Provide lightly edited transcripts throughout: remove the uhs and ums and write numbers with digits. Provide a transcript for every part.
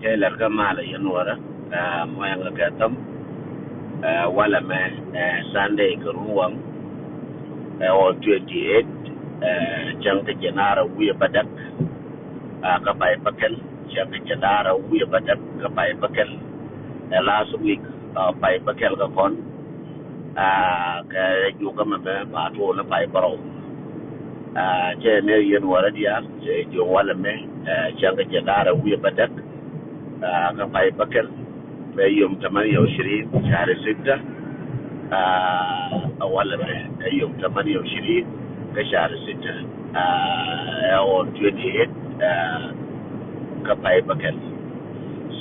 Taylor Kamala Yanwara, Moyanga Gatam, wala me Sunday Karuwang, on 28, Janka Janara Wea Badak, Kapai Pakel, Janka Janara Wea Badak, Kapai Pakel, last week, Pai Pakel Gakon, Yukama Pato, Pai Baro. Jenny Yanwara Dia, Wala me, Janka Janara Wea Badak, Kapai Pakel. يوم 28 شهر 6 أولا يوم 28 كشهر 6 on 28 كباي بكل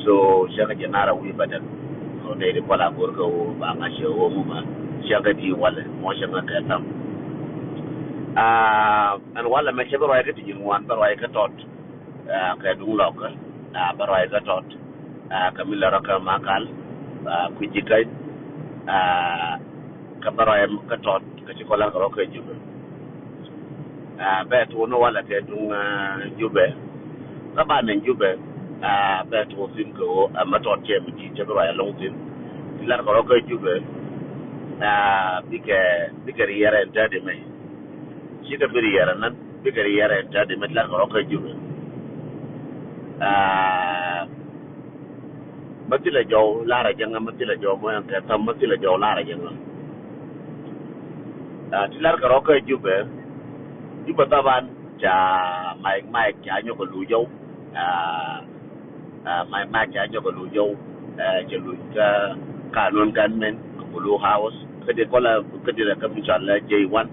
so شغل جنارا ويبدأ ونيري بلا غوركو بانغاشي وموما شغل دي ولا مو شغل كتام أنا ولا ما شبه رأيك تجينوان برأيك توت كدون لوكا برأيك توت Kamila Raka Makal, Kujikai, Kabara Katot, Kachikola Roka Jube. Bet one wala Kedung Jube, Kaban and Jube, Bet was in go, a Matot Jem, Jabra Longtin, Pilar Roka Jube, bigger year and daddy me. She could be here and bigger year and daddy Metla Roka Jube. Matila Joe, Lara Janga, Matila Joe, some Matila Joe, Lara Janga. Tilarka Roka Jube, Jubatavan, Mike, Janoko Lujo, my Mike Janoko Lujo, Jaluka, Canon Gunman, Blue House, Kadikola, Kadira Commission, J1,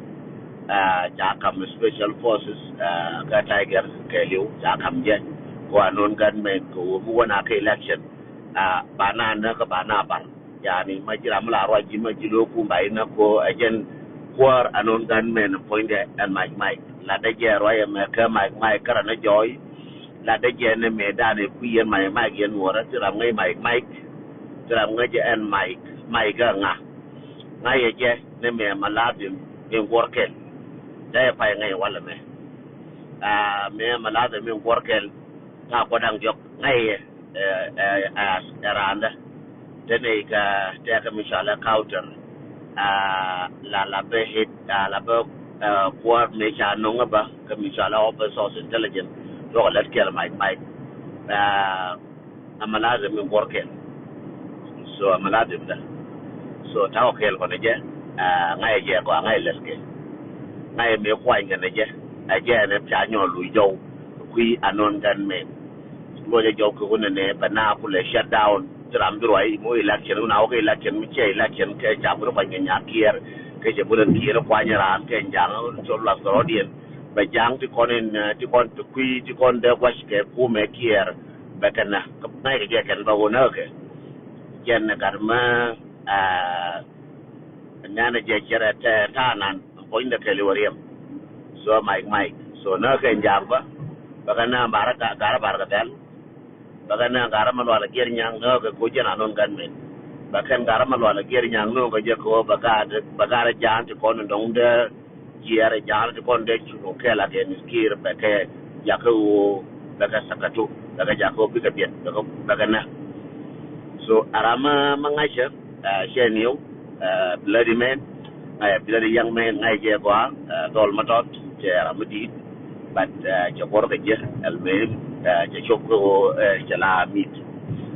Jakam Special Forces, Tiger, Kelly, Jakam Jet, Canon Gunman, who won a election. Banana ka banaban yani majiram la roji majilo ku bayna ko ajen war anon gunmen poinde and Mike la daje roye me ka Mike karana joy la daje ne me dane ku yen Mike yen wora tiram ngai Mike tiram ngai and Mike ga ngai je ne me maladim en workel dai pa ngai wala me me maladim en workel ta ko dang jok ngai Aranda Tenega Taka Mishala Counter La Behit La Port Mecha Nongaba Kamishala Open Source Intelligence so let's kill Mike Amalazim in working so Amalazim so Tao Kel Konaja Naya go Naya Leske Naya me quite an again if Chanyo Lujo we anon gunmen Moja Joko Hunane, Banapula shut down, Tramdroy, Mo election, now election, which election, Kajabur Panyakier, Kajaburan Kira, Panaran, Kanjang, so last audience, by Jang to Conin, to con to Qui, to con the Washke, who make here, Bacana, Kapnaka Jack and Bawonoke, Jan Garma, Nana Jacker at Tanan, point the Kalurium. So Mike, so Naka and Java, Bacana Baraka, Garabaratan. Bagana Garamalwala Gerinyang no Kujan anon gunmen. Bakan Garamalwala Gerinyang no Gajako Bagara Jan to con Donda, Giara Jan to conduct Kela again, Skir, Baka, Yaku, Bagasakatu, Bagajako, Picabit, Bagana. So Arama Mangasha, Shenio, Bloody Man, Bloody Young Man, Nigeria, Dolmatot, Jeramudi, but Chaporka, Elmain. Choko Jala meat,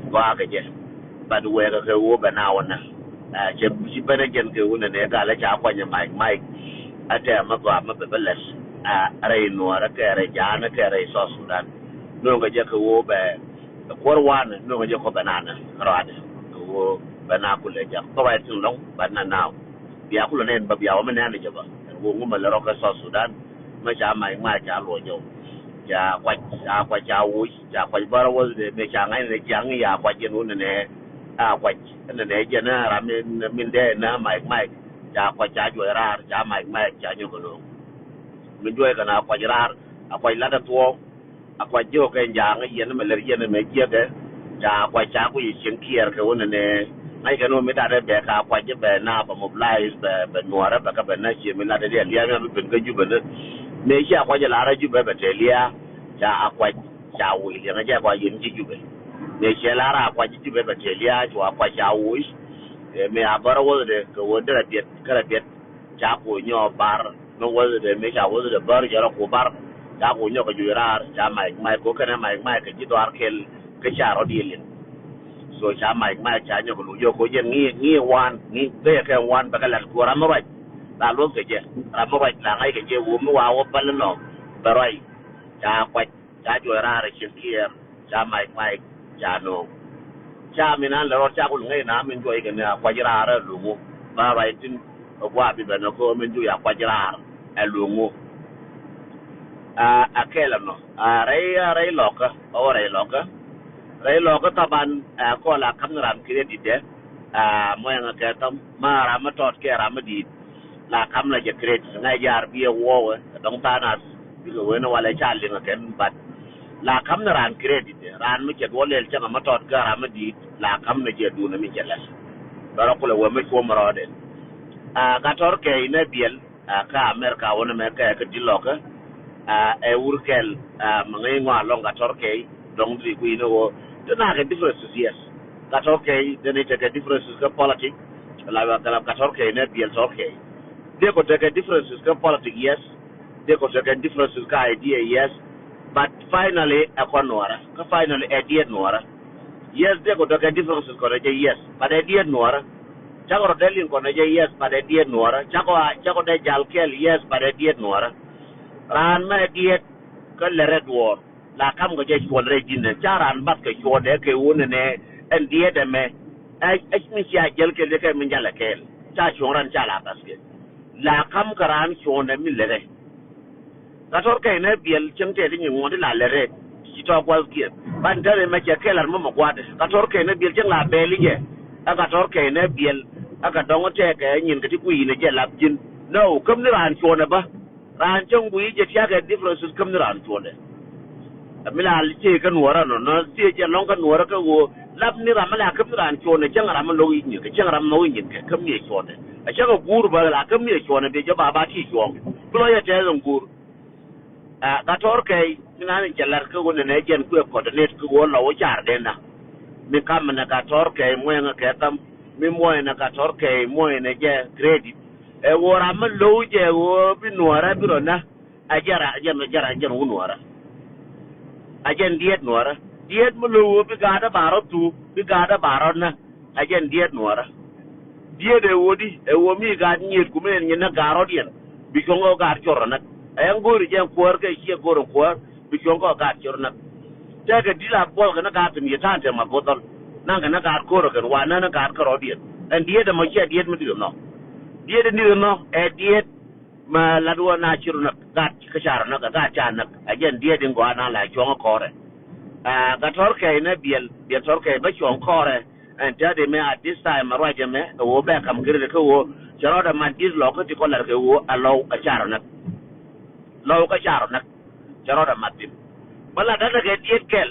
Wagaja, but where the woman now, she better get to win a Gala Mike, at a Magama Bebeles, Rain or a carry, Jana carry sauce Sudan, no Gajaka Wobe, the quarter one, no Joko banana, Rod, Banacula, quite too long, but not now. The Akulan, but the woman manageable, and woman La Roca South Sudan, much I might Alojo. Ya kwa chawu ya kwa bara was the changa ne jangi ya kwa jenu ne kwa ne jena ramin min de na Mike ya kwa chaju rar ya Mike ya nyoko min joy kana kwa rar akwa lada to akwa jo ke janga yen meler yen me jege ya kwa chaku yin kier ke wona ne ai kanu mi da be ka kwa je be na ba mobilize be nuara ba ka be na chi mi la de liya me ben ga ju be ne ya kwa je la ra ju be be te liya ya akwa cha wi le na ja kwa yin ji jube me che la ra kwa ji jube ka che lia chwa kwa cha wi me abara wo de ko wo de biet kara biet cha ko nyo bar no wo de me cha wo de bar ja ko bar cha ko nyo ka ju ra cha mai ko kana mai ka ji to arkel ka cha ro di lin so cha mai cha nyo ko lu yo ko yen ngi wan ngi de ka wan ba ka la ko ra mo ba la lo ke je ra mo ba la ngai ke je wo mo wa wo pa le no ba rai cha kwa cha ju ra ra chin kier cha mai cha no cha mi nan lo cha ko ngai na min jo ke na kwa ji ra ra lu mo ba rai tin kwa bi ba no ko min ju ya kwa ji ra a lu mo a kela no a rai loka o rai loka taban ko la kamran credit de mo yang ka tam ma ra ma tot ke ra ma di la kam la je credit ngai jar bi wo dong ta na bi ko no wala cha le ngaken bat la kam na ran credit ran mi ke wolel cha ma tot ga ra ma di la kam na je du na mi jela bara ko le wo me ko maro de ka tor ke ne biel ka america wona me ka di loka e urkel mangai ngwa long ka tor ke dong di ku no na ke differences yes ka tor ke de ne ke differences ka politics la ka tor ke ne biel tor ke they could take differences in politics, yes. They could take differences in idea, yes. But finally, finally, idea Nora. Yes, they could take differences in yes. But idea Nora. Chago Delin Konaja, yes, but idea Nora. Chago de Jalkel, yes, but idea Nora. Ran my idea, Red War. La Camgo J. Regina, Charan Batka, Yodeke, Wunene, and the me. I miss Jalkel, the Minjalakel. Chachuran Chalabasket. La kam karan chone mi lere ka tor kay ne biel chente ni ngode la lere ci to kwal ki ban dare ma ke kelar mo kwade ka tor kay ne biel jeng la beli je ka tor kay ne biel aka dongo te ke nyin ka ti ku ne je lab jin no kam ni ran chone ba ran chong bu je tia ga differences kam ni ran chone amila li ce kan wara no no ce je long kan wara ka wo lab ni ramala kam ni ran chone jeng ram lo yi ni ka jeng ram no yi ke kam ni chone a shaka guru ba la kam ne chone be jaba ba ti chon blo ya te zon guru ka tor kai ina ne jalar ka wona ne gen ku coordinate ku wona wo jar den na mi kam na ka tor kai mo nga ka tam mi mo na ka tor kai mo ne je credit e wora ma lo je wo bi nuara biro na ajara nuara ajen diet nuara diet mo lo bi ga da baro tu bi ga da baro na ajen diet nuara dia de wodi e wo mi ga nyet ku men nyina garo dien bi ko ngo gar chorna ay ngori jen kuor ke chi goro kuor bi ko ngo gar chorna te ga dila bol ga na ga tin yetante ma bodol na ga na gar koro ga wa na gar karo dien en dia de mo che diet mi no dia de ni no e diet ma la do na chiruna ga ka char na ga cha na ajen dia de ngo na la chongo kore ga tor ke na biel tor ke ba chongo kore and that me at this time right me wo be kam gire ko wo charo da man dis lo ko ti ko lar ko wo alo ka charo nak charo da matin mala da ga diet kel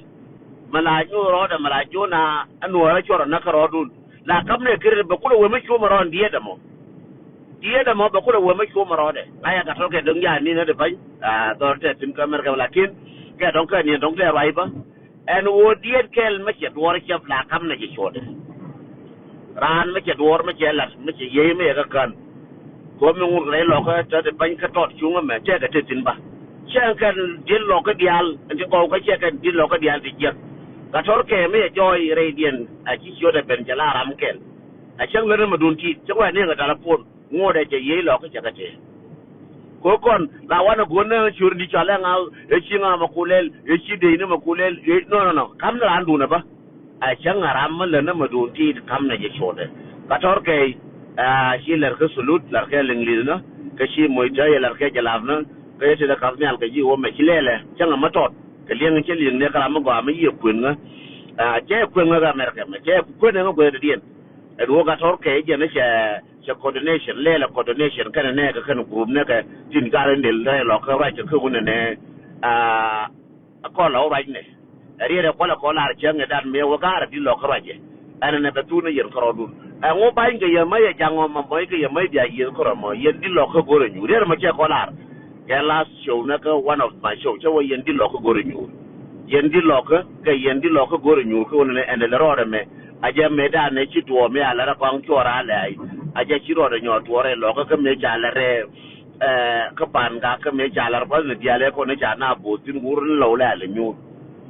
mala nyu ro da mala jona anu ra choro na ka ro dun la kam ne gire ba ko wo me chu mo ron diet mo ba ko wo me chu mo ro de aya ka to ke dong ya ni na de ban do te tin ka mer ka lakin ke dong ka ni dong te rai ba en wo diet kel ma che dwor che la kam na je chode ran ma che dwor ma che lat ma che ye me ga kan ko mi ngur le lo ko ta de ban ka tot chu ma che ga te tin ba che kan dil lo ko dial en ko ko che kan dil lo ko dial di je ka tor ke me joy radiant a chi chode ben jala ram kel a chang le ma dun ti che wa ne ga dala pon ngode che ye lo ko che ga te ko kon la wana gona chur di chala nga e chi nga makulel e chi de ni makulel no kam na andu na ba a chang ram le na madun ti kam na je chode ka tor ke shi lar ka sulut lar ka lingli na ka shi moita ya lar ka jalab na ka yete da kam nyal ka ji wo me chilele chang ma tot ka lieng che lieng ne ka ma go ma ye kun nga che kun nga america me che kun nga go de dien e do ka tor ke je ne che coordination lela coordination kana ne ka kan group ne ka tin garan del da lo ka ra che ku ne ko lo ra ne riere ko la arjang dan me wo gar di lo ka ra je ana ne batu ne yer ko dun ngo ba nge ye ma ye jango ma boy ke ye ma dia yer ko mo ye di lo ka go re riere ma che ko la ya last show na ka one of my show che wo ye di lo ka go re yendi loka ke yendi loka gore nyu ko ne en le rore me aja me da ne chi tuo me ala ra kwang chora le aja chi rore nyo tuore loka ke me jala re ka pan ga ke me jala ba ne diale ko ne jana bo tin gur lo le le nyu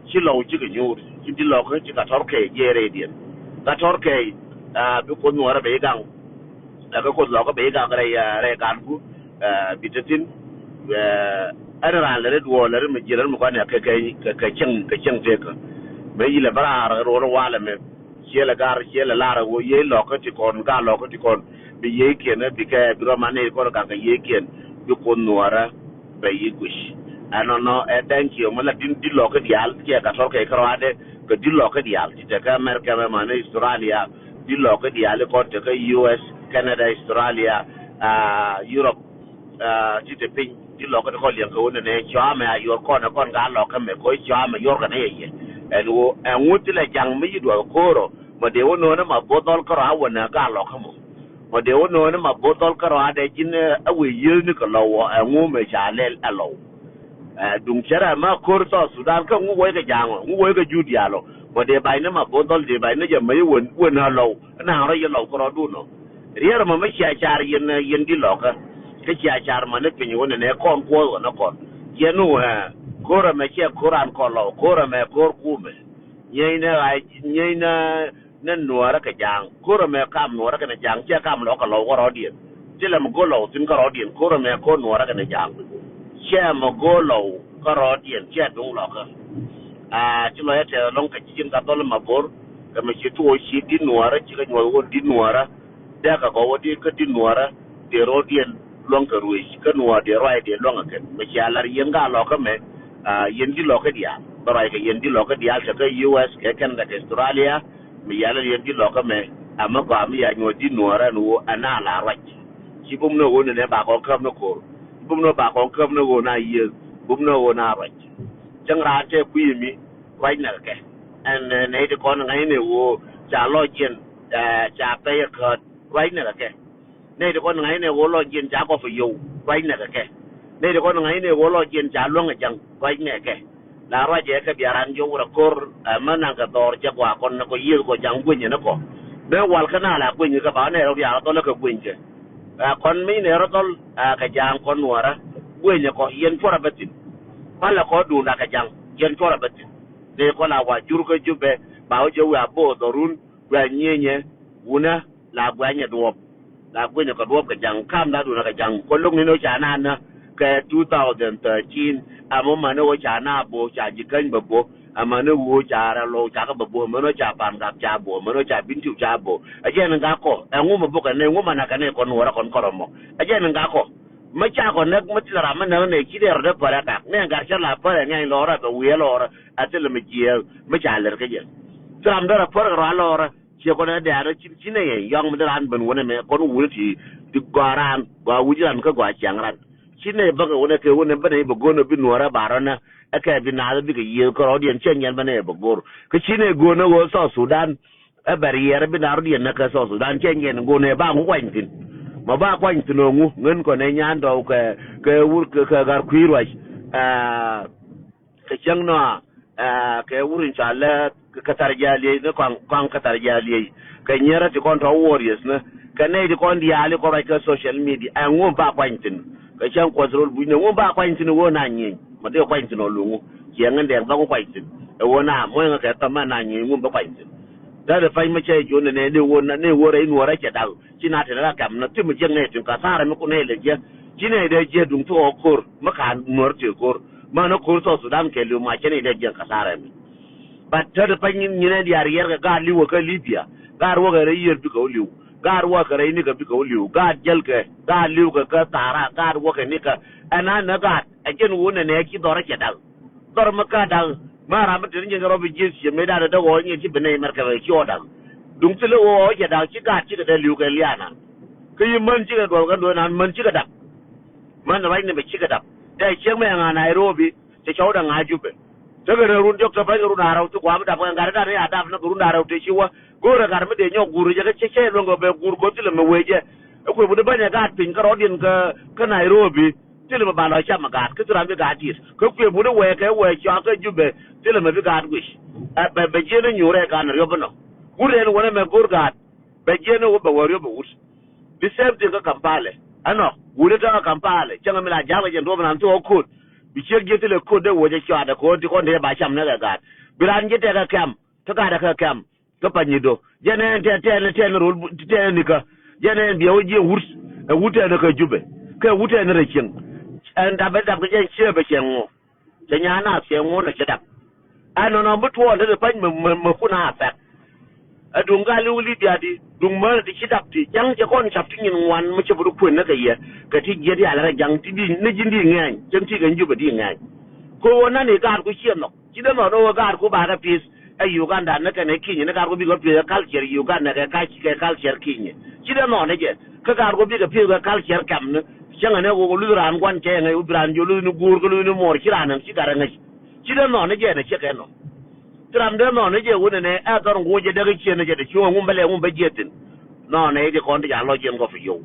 chi lo chi ke nyu chi di loka chi ka tor ke ye re dien ka tor ke bi ko nuora be gang ka ko loka be gang re kan ku bitatin ana ran le do le me jiran mo kana ka cin te ka me yile bara ro wala me yela gar yela lara wo ye lokati kon ga lokati kon bi ye ken bi ka bi ro mane ko ka ye ken bi ko nuara be yigush ano no thank you mala din di lokati yal ke ka tor ke krade ko di lokati yal ti ka america me mane australia di lokati yal ko te ka US Canada Australia Europe ti te pin di lokati ko lian ko ne chama ayor ko na kon ga lokati me ko chama yor ka ne ye enu enwuti le jang mi do koro mo de wono na ma botol karo awona ga lokamo mo de wono na ma botol karo ade jin awe yel ni ko lawo enwu me chale alo dung chara ma korto sudan ka ngu we ga jango ngu we ga judialo mo de bay na ma botol de bay na je mai won alo na ro ye lo koro du no rier ma me cha char yen di loka ke cha char ma ne pin wona ne kon ko na kon yenu kora me che koran ko lo kora me kor kume nyina na nuara ka jang kora me kam nuara ka na jang che kam lo ka lo ro dien tile mo golo tin ka ro dien kora me ko nuara ka na jang che mo golo ka ro dien che dung lo ka ti lo ete long ka jin ka tol ma bor ka me che to shi di nuara chi ka nyo wo di nuara da ka ko wo di ka di nuara de ro dien long ka ruis ka nuara de ro de long ka me cha lar yen ga lo ka me yendi loka dia bara ke yendi loka dia ka US ke Canada ke Australia mi yala yendi loka me ama ba mi ya nyodi nuara no ana la raj ci bum no wona ne ba ko kam no ko bum no ba ko kam no wona ye bum no wona raj jangra te ku yimi raj na ke en ne de ko ngai ne wo cha lo jen cha pe ka raj na ke ne de ko ngai ne wo lo jen cha ko fu yu raj na ke ne de ko ngai ne wo lo jen cha lo ngajang raj ne ke la ra je ka biaran jo ra kor mana ka dor ja kwa kon ko yir ko jang gwen ne ko be wal kana la gwen ka ba ne ro ya to la ka gwen je kon mi ne ro tol ka jang kon wara gwen ko yen fora batin pala ko du na ka jang yen fora batin ne ko la wa jur ko jube ba o je wa bo dorun wa nyenye una la gwanya do la gwen ko do ka jang kam da du na ka jang ko luk ni no cha na na ka 2013 amo mane wo cha na bo cha jikan babo amane wo cha ra lo cha ka babo mano cha pan ga cha bo mano cha bintu cha bo aje nga ko enwu mo boka ne ngu mana ka ne kon wora kon koromo aje nga ko ma cha ko ne mo tira ma ne ki de ro para ka ne ga cha la para ngai lo ra ko wi lo ra atel me ji ma cha le ka je tram da para ra lo ra che ko ne da ra chi ne yang mo da an ben wona me kon wulti di gwaran gwa wujiran ka gwa changran chine baga wona ke wona bane ba gono bi nuara barana aka bi na bi ke ye ko rodien chenyan bane ba gor ke chine gono wo so Sudan e barriere bi na rodien na ka so Sudan chenyen gono ba ngu kwantin ma ba kwantin ngu ngen ko ne nyan do ke wur ke gar kwirwa ke changno ke wurin chala ka tarjali ne kan ka tarjali ke nyera ti kon to warriors ne ke ne di kon di ali ko ba ke social media ngu ba kwantin ka chan control bu ne won ba kwantin wo na nyi ma de kwantin o lungu ke ngan de ba ko kwantin e wona mo nga ka ta ma na nyi won ba kwantin da da fai ma che jo ne ne wona ne wora in wora ke da china te la kam na timu jeng ne tin ka sara mi ko ne le je chine de je dung to okor ma ka nor te kor ma na kor so Sudan ke lu ma chene de je ka sara mi ba ta da fai ni ne di arier ga liwo ka Libya ga ro ga re yer du ko liwo gar wa kare ni ka bi ko liu ga jel ke ga liu ka tara gar wa ke ni ka ana na ga ajen wona ne ki dora ke dal dor ma ka dal ma ra ma tin je ro bi ji si me da da wo ni ti bene mar ka ki o dal dung ti lo wo ke dal ki ga da liu ke liana ke yi man ji ga do ga do nan man ji ga da man ra ni be ji ga da dai che me nga Nairobi te chau da nga jube te ga run jok ta ba run ara tu kwa da ga da ne ada na run ara te chi wa gora gar me de nyo guru je che longo be gur ko tile me weje ko bu de banya ga tin ka rodin ka Nairobi tele ba lo cha magat ke tram ga dir ko kwe bu de we cha ke jube tele me ga gwish be je ne nyure ga na yo bano gure ne wona me gur ga be je ne wo ba wori ba wus the same thing ka Kampala ano gure ta Kampala changa me la jaga je ndo na to ko bi che je tele ko de wo je cha da ko ti ko ne ba cham ne ga biran je te ga kam to ga da ka kam to panyido je ne te ne rul te ne ka je ne bi o je wus wute ne ka jube ke wute ne rekin and da ba da ke che be chengo je nya na chengo na che da ano no bu to de pan me kuna fa adunga luli diadi dung ma di chidap ti jang je kon chap ti ngin wan mu che bu ku na ka ye ka ti je di ala jang ti di ne jin di ngai jang ti gan ju ba di ngai ko na ne ga ku chen no ti de no ga ku ba da pis Uganda na ka ne kinyi na ga ku bi ko pi culture Uganda ka culture kinyi ti de no ne je ka ga ku bi ka pi culture kam ne jang ne go lu ran kwan che ngai u ran ju lu ni gur ko lu ni mor ki ran ti ga ngai ti de no ne je ne che ka no tram de no ne je wona ne a tor nguje de ke ne je de chu ngum bele ngum be jetin no ne de kon ja lo jen go fu yo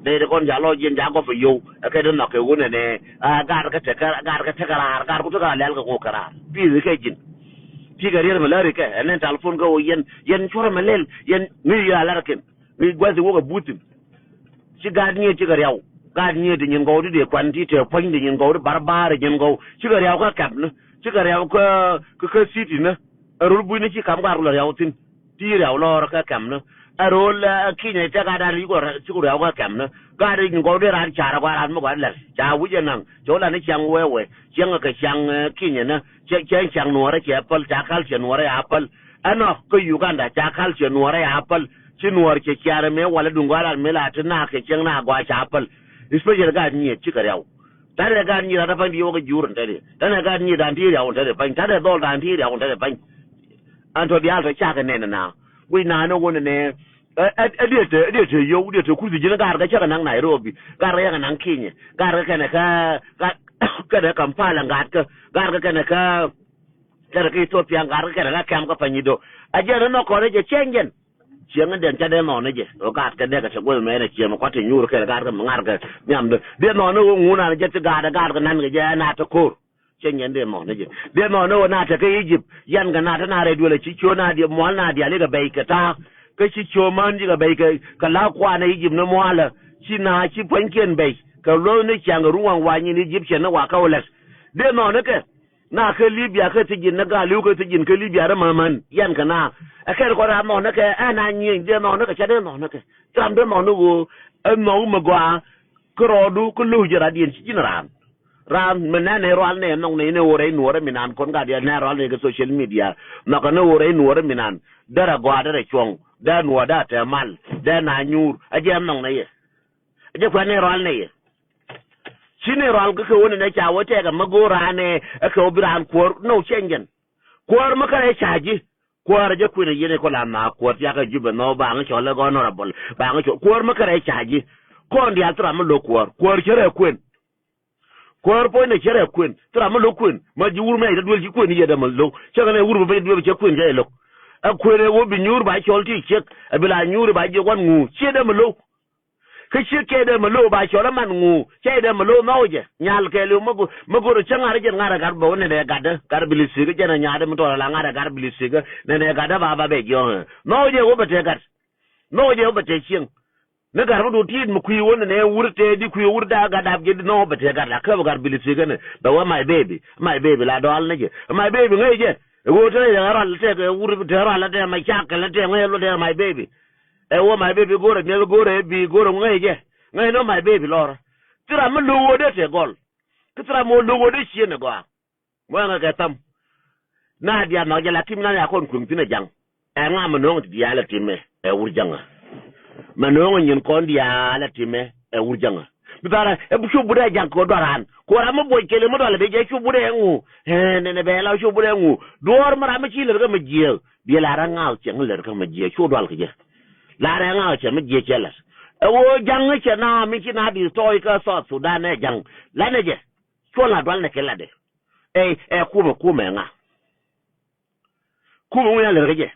de kon ja lo jen ja go fu yo ke de no ke wona ne a gar ka te ka gar ku to ka lel ko kara bi ke jin ti ga yer malari ke en telefon go yen chora malel yen ni ya larkin ni gwazi wo ga butin ci ga ni ci ga yaw ga ni de nyin go de kwanti te pon de nyin go barbare nyin go ci ga yaw ka kap ne ci ga yaw ka city ne rul bu ni ci kam ga rul yaw tin ti yaw lor ka kam ne rul ki ne ta ga da ri go ci go yaw ka kam ne ga de nyin go de ran cha ra ga ran mo ga la cha wu je nan jo la ni chang we chang ka chang ki ne ne che chang no ra che apple cha kal che no ra apple ano ko Uganda cha kal che no ra apple ci nuwar ke kyara me wala dungwala me la tana ke ken na gwa cha apple especially ga ni ci ga yaw tare ga ni da fa ndi yo ga jurun tare tane ga ni da ndi yaw tare fa tare dol da ndi yaw tare fa anto bi alto cha ga ne na we na no wona ne edete yo de to kurzi jina ga cha ga nan Nairobi ga ga nan Kenya ga ne ka da Kampala ga ne ka Ethiopia ga na kam ka fanyido aje no ko je chengen chiang den cha de no ne je o ga ka de ka go me ne chiang ko te nyur ke ga ngar ga nyam de no no ngu na je ga nan ga je na ta ko chengen de no ne je de no no na ta ke Egypt yan ga na ta na re dole ci cho na de mo na de ale ga bai ka ta ka ci cho man ji ga bai ka la kwa na Egypt na mo ala ci na ci fanken bai ka lo ne chiang ruwan wani ni Egypt na wa ka wala de no ne ke na ka Libya ka tijin na ga lu ka tijin ka Libya ra maman yan ka na akai ko ra no na ka ana nyi de no na ka cha de no na ka tram de no go no ma gwa kro du ku lu jara dien ci ran mena ne ro ne no ne ore no re minan kon ga de na ro ne ga social media na ka no ore no re minan dara gwa dara chong da no da ta mal da na nyur aje no ne ye aje ko ne ro ne ye shine ro ga ko woni ne cha wote ga magora ne aka obiran ko no chengen ko maka ya chaji ko je ku ne yene ko la ma ko ya ka jube no ba nga chola go honorable ba nga ko maka ya chaji ko ndi atra ma lo ko chere kwen ko po ne chere kwen tra ma lo kwen ma ji wur me da dol ji kwen ye da ma lo che ga ne wur ba dol che kwen je lo a kwere wo bi nyur ba cholti chek abila nyur ba je wan ngu che da ma lo ke ke da malo ba shola man ngu ke da malo mauje nyal ke lu mago changa re ngara gar bo ne ga da gar bilisi ke na nyaade mo to la ngara gar bilisi ke ne ga da ba be jo mauje wo bete gar mauje wo bete chin ne gar do ti mu kuyi wona ne wurte di kuyi wurda ga da ge no bete gar la ka gar bilisi ke ne da wa my baby la do al ne je my baby ngai je wo to ne gar al te ke wur te ra la te ma chak la te ngai lo de my baby wo my baby gore ne gore bi gore ngai je ngai no my baby lor tira mo lo de te gol tira mo lo de chi ne gwa mo nga ka tam na dia no jala tim na ya kon kun tin jang nga mo no di ala timme wur janga ma no nyin kon di ala timme wur janga bi bara bu shu bude jang ko doran ko ra mo boy kele mo dole be je shu bude ngu ne be la shu bude ngu dor mara ma chi le ga ma je bi la ra nga chang le ga ma je shu dol ke la ra nga che ma je chela wo jang che na mi chi na bi to ka so Sudan ne jang la ne je ko la dwal ne ke la de ku me nga ku mo ya le je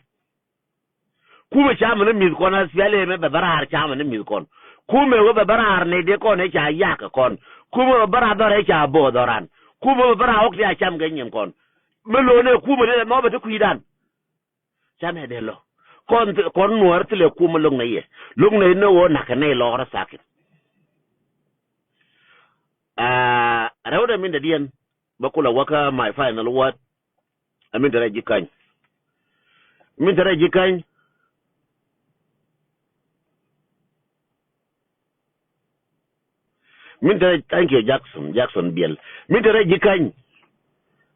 ku me cha mo ne mi ko na siale me be bara har cha mo ne mi ko kume wo barar ne de ko ne cha ya ka kon kume bara dore cha bo doran kume bara ok ya cham ganyen kon melo ne kume ne no ba ku idan chane de lo kon nuar tile kume lung ne ye lung ne no wo na ka ne lo ra sakit rawda min da diyan bakula waka my final word amin da jikan min da jikan min da thank you Jackson Biel min da jikan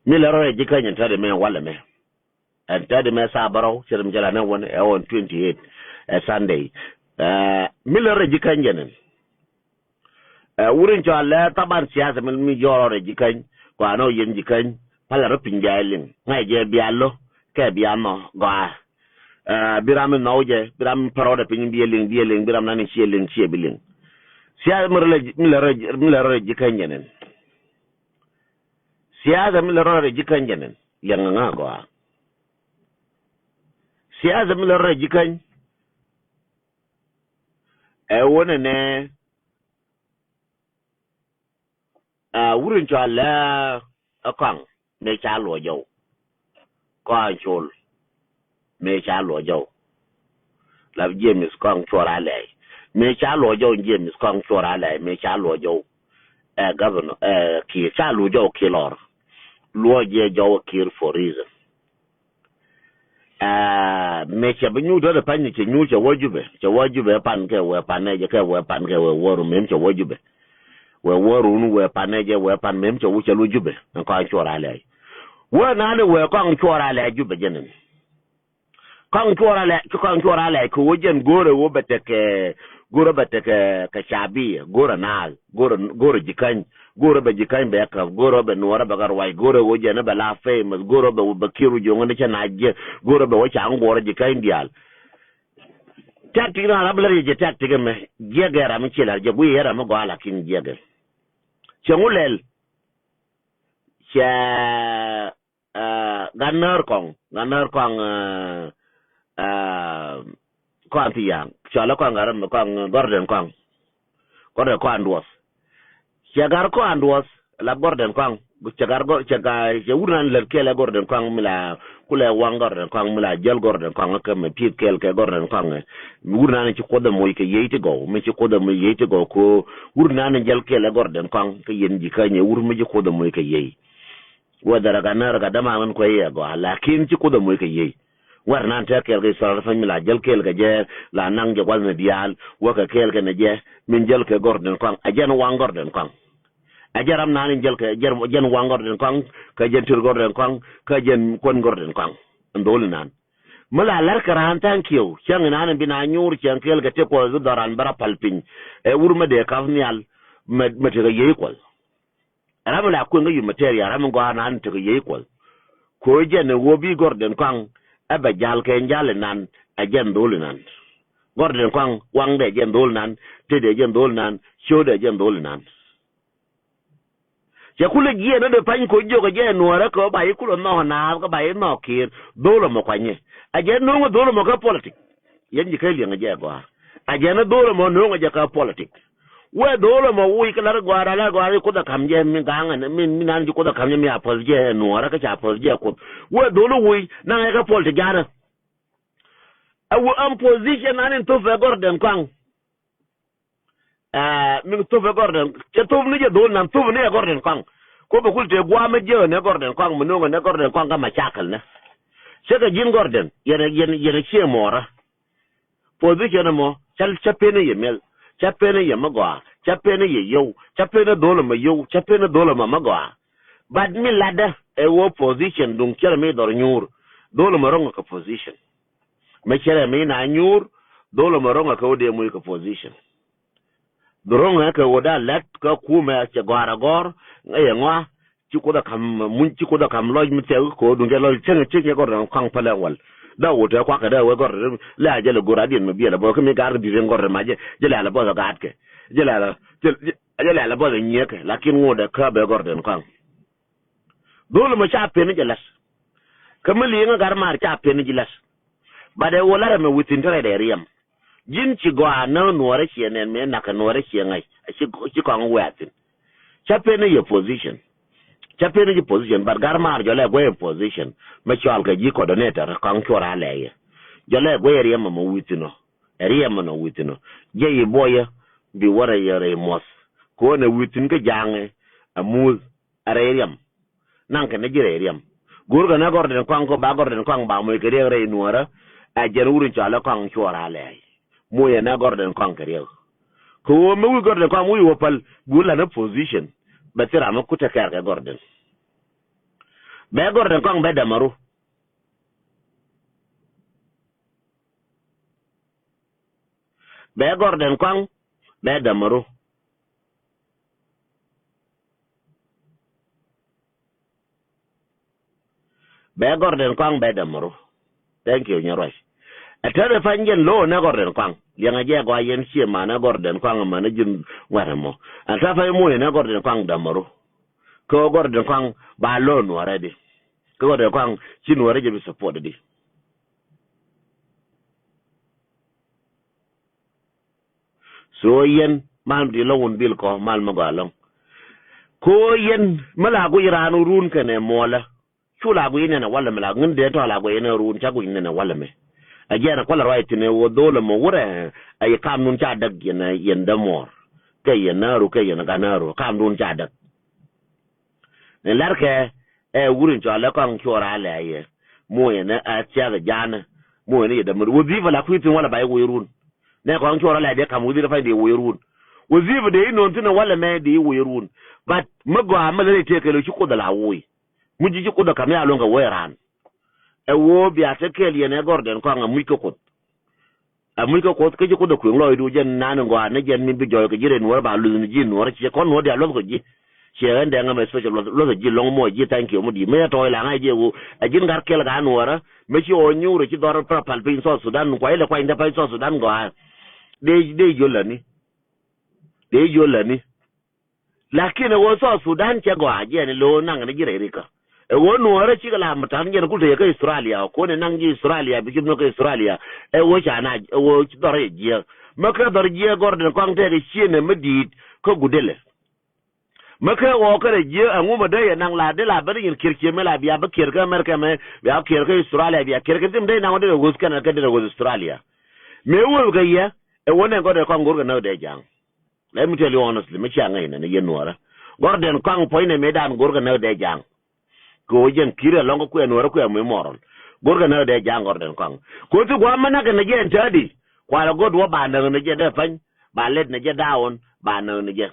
mi la ro jikan en tade me wala me en tade me sabaro sirum jala na won e on 28 Sunday mi la ro jikan jenen wurin cho la taban siyasa mi joro jikan ko ano yen jikan pala ro pinjailin ngai je bialo ke biano go biram nawje biram paroda pin bielin biram nani sielin siebilin siya milaro jikan jenen siya milaro jikan jenen yang nga go siya milaro jikan wona ne wurin cho la akang me cha lo yo ko chol me cha lo yo la James kong chora le me cha lo yo James kong chora le me cha lo yo governor ki cha lo yo ki lor lo je yo ki for reason me cha binyu do pan ni che nyu che wajube pan ke we pan ne je ke we pan ke we woru mem che wajube we woru nu we pan ne je we pan mem che wuche lu jube ko chora le we na le we kong chora le jube jenen kong chora le ko wojen gore wo beteke ka chabi gore nal gore jikan gore be jikan be ka gore be nuara be garwai gore wojen be la famous gore be bakiru jongo ne chanaje gore be wacha ngore jikan dial tactic na rabler je tactic me jegera mi chela je bu yera mo gala kin jege chengulel cha ganner kong kwan tiyang chala kwan garam kwan gorden kwan duos chagar kwan duos la gorden kwan chagar urnan le kele gorden kwan mila kule wang gorden kwan mila jel gorden kwan ka me pit kel ke gorden kwan urnan ci koda moy ke yeyte go me ci koda moy yeyte go ko urnan jel kele gorden kwan ke yen ji kanye urme ji koda moy ke yey wadara ganar ga dama man ko yey go lakin ci koda moy ke yey war nan ta kel ga sar fa mi la jel kel ga je la nang je wal na dial wa ka kel ga ne je min jel ke gorden kwan ajen wang gorden kwan ajaram nan jel ke jen wang gorden kwan ka jen tur gorden kwan ka jen kon gorden kwan ndol nan mala lar karan thank you chang nan bina nyur chang kel ga te ko zu daran bara palpin wurma de kafnial ma te ga yey kol ramala ko ngi material ram go nan te ga yey kol ko jen wo bi gorden kwan aba jal ke njale nan ajen dol nan gorden kwang wang de jen dol nan te de jen dol nan show de jen dol nan ya kule gie no de pan ko jogo je nuara ko ba ikulo no na ko ba no kir dolo mo kwanye ajen no dolo mo ka politik yen ji kai linga je go ajen dolo mo no je ka politik we dolo mo wi kala gwara la gwara ko da kam je min ganga min nan ji ko da kam je mi apol je nuara ka cha apol je ko we dolo wi na ka politik jara awu am position anin to fe gorden kwang min to fe gorden ke to ni je dol nan to ni gorden kwang ko ba kulte gwa ma je ne gorden kwang mu no ne gorden kwang ga ma chakal ne se ga jin gorden yene che mora position mo chal chapene yemel chapene yemagwa chapene yeyo chapene dol ma yo chapene dol ma magwa bad mi lada e wo position dun kere me dor nyur dol ma ronga ka position me chere me na nyur dole maronga ka ode mu ka position doronga ka woda let ka kuma che gwara gor ngaye ngwa ci ko da kam mun ci ko da kam loj mi te ko du ngelo chen chen ko ron kan pala wal da wote kwa ka da we gor la jele gora din me biela bo ka mi gar di ngor ma je jele ala bo ga atke jele ala bo nyeke lakin ngoda ka be gor den kan dole ma cha pe ni jelas kamali nga gar mar cha pe ni jelas bade wolara me witin tare da riyam jin ci gwa na nuore ci nen me na ka nuore ci ngai ci ko ngwe atin chape ne your position chape ne your position bar gar mar jole go your position me chal ka ji coordinator kan chora leye jole go yer yema mo witino eriyema no witino je yi boya bi wara yere mos ko na witin ka jange amul areyam nan ka ne jire eriyam gurga na gorden kan ko ba gorden kan ba mo kere re nuora a jer wurin chala kan chora leye mo ya na gorden kan kere ko mo gorden kan mo wopal gula na position batira ma kuta kar ga gorden be gorden kan be da maru be gorden kan be da maru be gorden kan be da maru thank you nyaroi atare fangen lo na gorden kan yanga je go yen chi ma na gorden kan ma na jin waramo ata fa mo na gorden kan da maru ko gorden kan ba lo no already ko gorden kan chi no already be support di so yen mal di lo won bil ko mal ma galong ko yen mala go iranu run kane mola chula go ina na wala mala ngin de to la go ina run cha go ina na wala me ajena kola right ne wo dole mo wure ay kam nun cha dag yen yen da mor kay yen naru kay yen ganaru kam nun cha dag ne larke wurin cha la kan chora la ye mo yen a cha ga jana mo yen da mo wo viva la kuitin wala bay wo run ne ko an chora la de kam wudi da fa de wo run wo viva de no tuna wala me de wo run but mago amale te kelo chi ko da la wo muji ko da kam ya longa wo ran wo bi atekel yene gorden ko nga muy ko ke ko do ko loy du jen nan ngo na jen min bi joy ko jire no ba lu ni jin no ci ko no dia lo ko ji ci rende nga me special lo ji long mo ji thank you mo di me to la nga je wo ajin gar kel ga no ra me ci o nyuro ci dor pra pal pin so Sudan ko ile ko inda pa so Sudan go de jolani lakini wo so Sudan che go aje ne lo nang ne jire rika wo nuore ci la matan ngene kulte ye ka Australia ko ne nangi Australia bi kibno ka Australia wo chana wo ci dore je maka dor je gorden ko ngte de chine medit ko gudele maka wo ka je angu da ye nang la de la bari ngir kirke me la biya ba kirka America me biya kirka Australia biya kirka dim de nang de go skana ka de go Australia me wo ga ye wona gorden ko ngurga na de jang let me tell you honestly me changa ina ne ye nuora gorden ko poine me dan ngurga na de jang ko jen kire longo ku enore ku amu moron gorga na de jangor den kong ko tu gwa mana ke ne jen tadi kwala god wo ba na ne je de fan ba let ne je down ba na ne je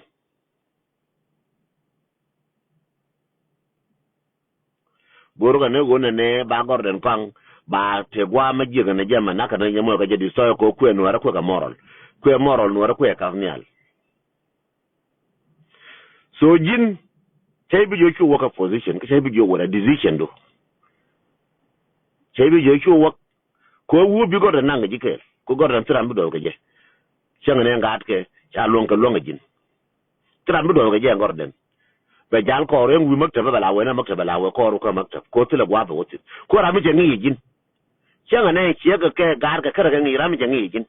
gorga ne go ne ba gor den kong ba te gwa ma je ne je mana ka ne mo ka je di so ko ku enore ku ka moron ku moron no ku ka nyal so jin sai bi jo work a position sai bi jo wala decision do sai bi jo work ko wu bi go da nanga jike ko go da tram bi do ke je changa ne ngat ke cha longa jin tram bi do ke je ngor den be jal ko ren wi makta ba la we na makta ba la we ko ru ko makta ko tila gwa ba wotin ko ra mi je ngi jin changa ne che ga ke gar ka kara ga ngi ra mi je ngi jin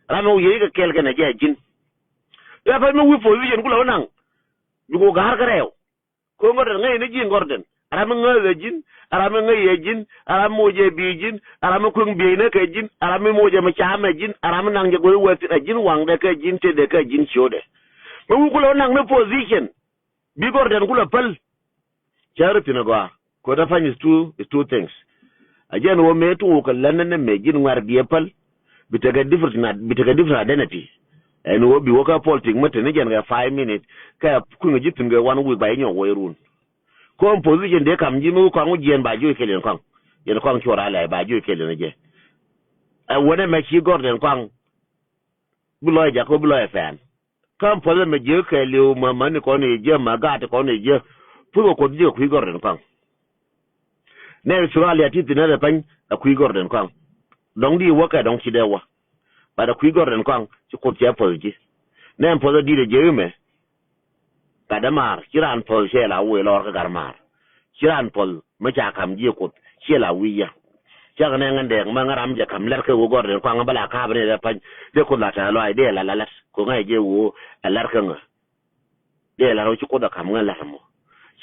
ra mi wi ga kel ke na je jin ya fa mi wi position ku la nang bi go gar ka rew ko ngorden ngay ne jin ngorden aram ngay jin aram ngay jin aram moje bi jin aram ko bi ne ka jin aram moje ma chama jin aram nang je go wati jin wang de ka jin te de ka jin chode ma wu ko nang ne position bi gorden kula pal charity na go ko da fany is two things again wo me to ko lan ne me jin war bi pal bi ta ga different identity en wo bi wo ka politic mate ne gen ga 5 minutes ka ku ngi jitin ga one week ba nyo wo run ko position de kam ji mu ko ngu jen ba ju kelen kan yen kan chora la ba ju kelen je e wona me chi gorden kan bu lo ja ko bu lo fan kam pole me je ke le ma man ko ne je ma ga ta ko ne je pu ko je ku gorden kan ne Australia ti tin na pan ku gorden kan dong di wo ka dong chi de wa ba da ku gorden kan ci ko je pol ji ne pol di de je me kadamar kiran pol she la we lor ka garmar kiran pol ma ja kam ji ko she la wiya cha ga ngan de ma ngaram ja kam lar ke wo gorden ko nga bala ka bane da pan de ko la ta lo ai de la la ko nga je wo lar ka nga de la ro ci ko da kam nga la mo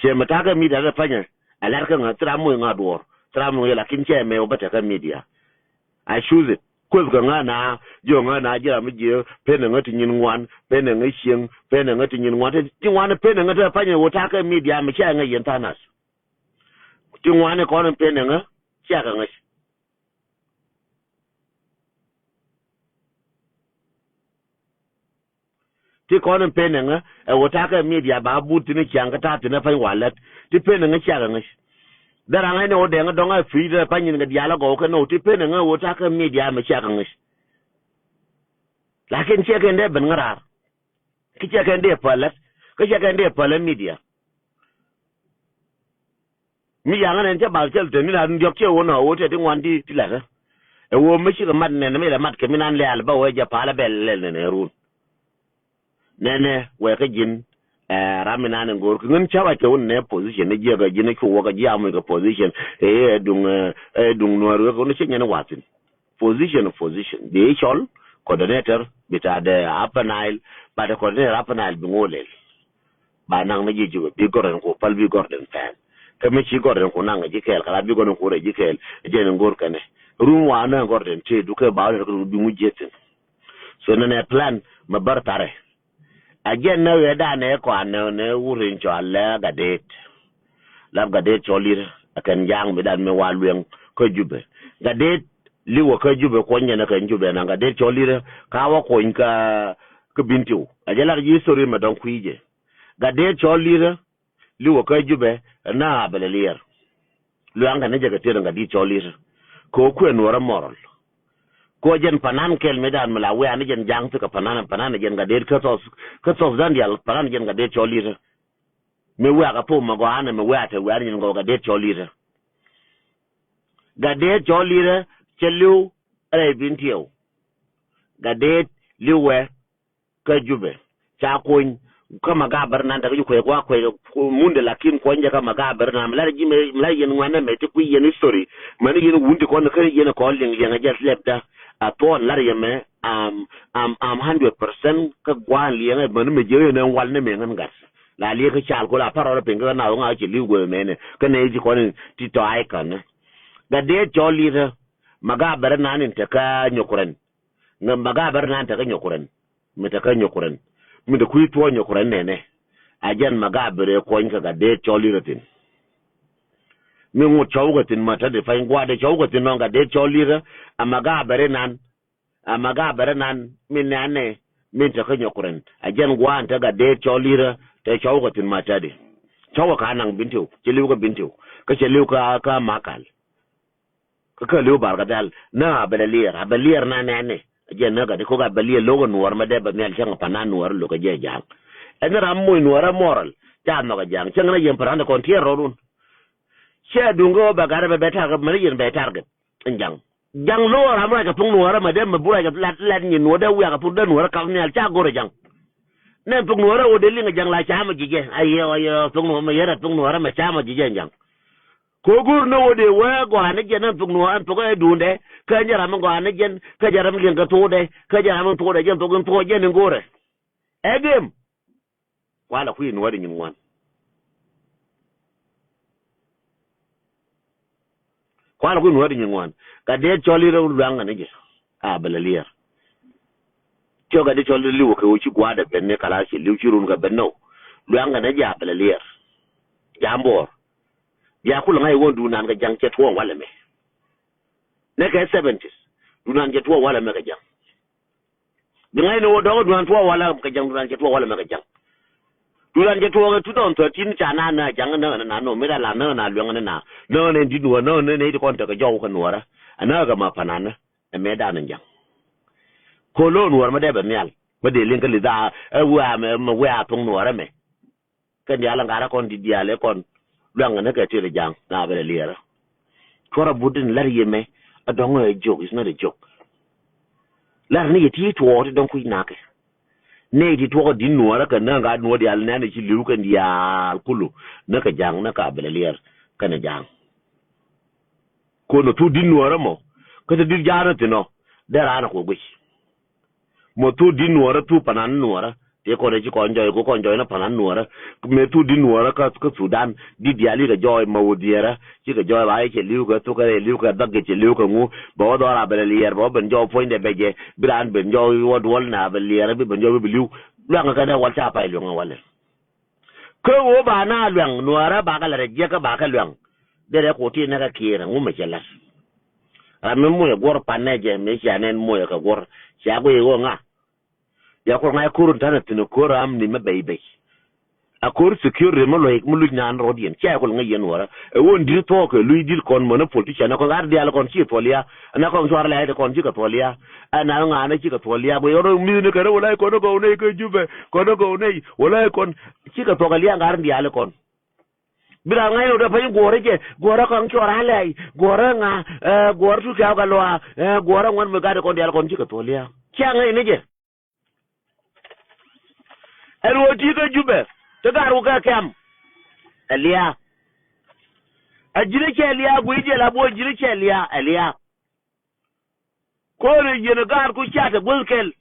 che mata ga mi da panya lar ka nga tra mo nga dor tra mo la kin che me o bata ka media I choose it ko ga nga na jo nga na ja mi je pe na nga tin ngwan pe na nga xieng pe na nga tin ngwan ti ngwan pe na nga da panya wo ta ka media mi cha nga yin ta nas ti ngwan ko na pe na nga cha ga nga ti kono penenga e wotaka media ba buti ne kyanga tatu na fa wallet ti penenga kyaga ngi dara ngai ne odenga donga free pa nyin ga diala go ka no ti penenga wotaka media me kyaga ngi lakin cheke nde ben ngarar ki cheke nde palat ka cheke nde pala media mi yanga ne ba chel te ni na ndiok che wona wote ti ngwandi ti la e wo me chi ga mat ne me la mat ke minan le alba we ja pala bel le ne run nene we ka jin ramina ne gor ngin chawa ke won ne position ne je ga jin ko wa ga ja mu ga position dung no ro ko ne chen ne watin position de chol coordinator bita de upper nile ba de coordinator upper nile bi ngolel ba nang ne ji bi goren ko pal bi gorden fan ke me chi gorden ko nang ji kel kala bi goren ko re ji kel je ne gor kane rum wa na gorden te du ke ba ko bi mu jetin so ne plan ma bar tare again na we da ne ko an ne wurin cho alla gadet lab gadet cho lir akan jang mi dan me walwen ko jube gadet liwo ko jube ko nyana kan jube na gadet cho lir ka wa ko inka ko bintiu ajala ji sori ma don kuije gadet cho lir liwo ko jube na belelir lu anga ne jaga tere ngadi cho lir ko ku en wora moral ko jen panan kel medan mala we an jen jang to panan jen ga der ka tos zandial panan jen ga der cholir me we ga po ma go an me we ate we an jen go ga der cholir ga der cholir chelu re bintio ga der liwe ka jube cha koin kama ga barnan da ko munde lakin ko nja kama ga barnan mala ji me mala yen wana me te ku yen history man yen wundi ko na kan yen ko ling yen ga lepta aton lar yeme am 100% ka gwan liye ban me je ne wal ne me ngan gas la liye ka chal ko la parole pinga na nga chi ligo me ne ka ne ji ko ni ti to ai kan ga de joli re maga bar nan ta ka nyokuren ngam maga bar nan ta ka nyokuren me ta ka nyokuren me da ku to nyokuren ne ajan maga bare ko nka ga de joli re tin mi ngu chawga tin mata de fa ngwa de chawga tin no ga de joli re amaga bare nan min nane min ta kanyo kuren ajan gwan ta ga de cholira ta chawga tin mata de chawa ka nan bintiu cheliu ka bintiu ka cheliu ka makal ka liu bar ga dal na abalier na nane ajan na ga de ko ga abalier logo nuwar ma de ba mel changa panan nuwar lo ka je jang en ram moy nuwar moral ta no ga jang changa yem paranda kon tiero run che dungo ba ga be ta ga mari yen be target njang jang lo ramra ka pung nuara ma dem bura ka lat ni no da wi ka pung da nuara ka ni al cha gore jang ne pung nuara o de li jang la cha ma jige ayo pung no ma yera pung nuara ma cha ma jige jang ko gur no o de wa go ane jena pung nuara pung e dunde ka jara ma go ane jen ka jara mi ka to de ka jara ma to de jen pung to jen ngore egem wala ku ni wadi ni wan kwala ku nuari nyingwan ka de choli ro lwanga ne belalia cho ga de choli liwo ko chi gwada benne kala chi liw chi run ga benno lwanga ne belalia jambor ya kula ngai wondu nan ga jang chetwo wala me ne ka 70s dunan chetwo wala me ga jang de ngai no do dunan to wala ga jang dunan chetwo wala me ga jang dulan je to ga 2013 chana na jang na no me da la na lwanga na no ne di no ne ko ta ga jaw ko nuara ana ga ma panana e me da nan jang ko lo nuara ma de ba nyal ma de len ka li da wa me wa tong nuara me kan ya la ngara kon di diale kon lwanga na ka ti jang na ba le liera kora budin lar yeme adongo e joke is not a joke lar ni ti to don ku na ke ne di to di nuara ka na ga nuwa di al na ne ci liu kan dia kulu na ka jang na ka belalier kana jang ko no tu din nuara mo ka te dir jana te no dera na ko gwi mo tu din nuara tu panan nuara te ko re ko enjoy na panan nuara me tu din nuara ka Sudan di diali ga joy mawdiera ci ga joy ba ke liu ga to ka liu ka dagge ci liu ka ngu bo do ra bele lier bo ben jo point de beje biran ben jo wod wol na bele lier bi ben jo bi liu la ga da wal ta pa liu nga wale ko wo ba na luang nuara ba ka la je ka ba ka luang de ko ti na ka kira ngu me chelas a me mo gor paneje me chanen mo ka gor cha go yo nga ya ko ngai kurun tana tinu koram ni me bebe a kor secure mo loik mo lugnan rodien cha ko ngai yen wara e won di to ko lui dil kon mo na politician na ko gar dial kon ci tolia na ko so la de kon ci ka tolia ana nga na ci ka tolia bo yoro mi ne ka wala ko go ne ko jube ko go ne wala kon ci ka to ga liya gar dial kon bira ngai do pa gore je gore ko ko rale gore nga gore tu ka ga lo gore ngon me ga de kon dial kon ci ka tolia cha ngai ne je elwo ti ka jube to garu ka kam Elia ajire ke Elia bu ije la bo jire ke Elia ko re je na gar ku cha ta bulkel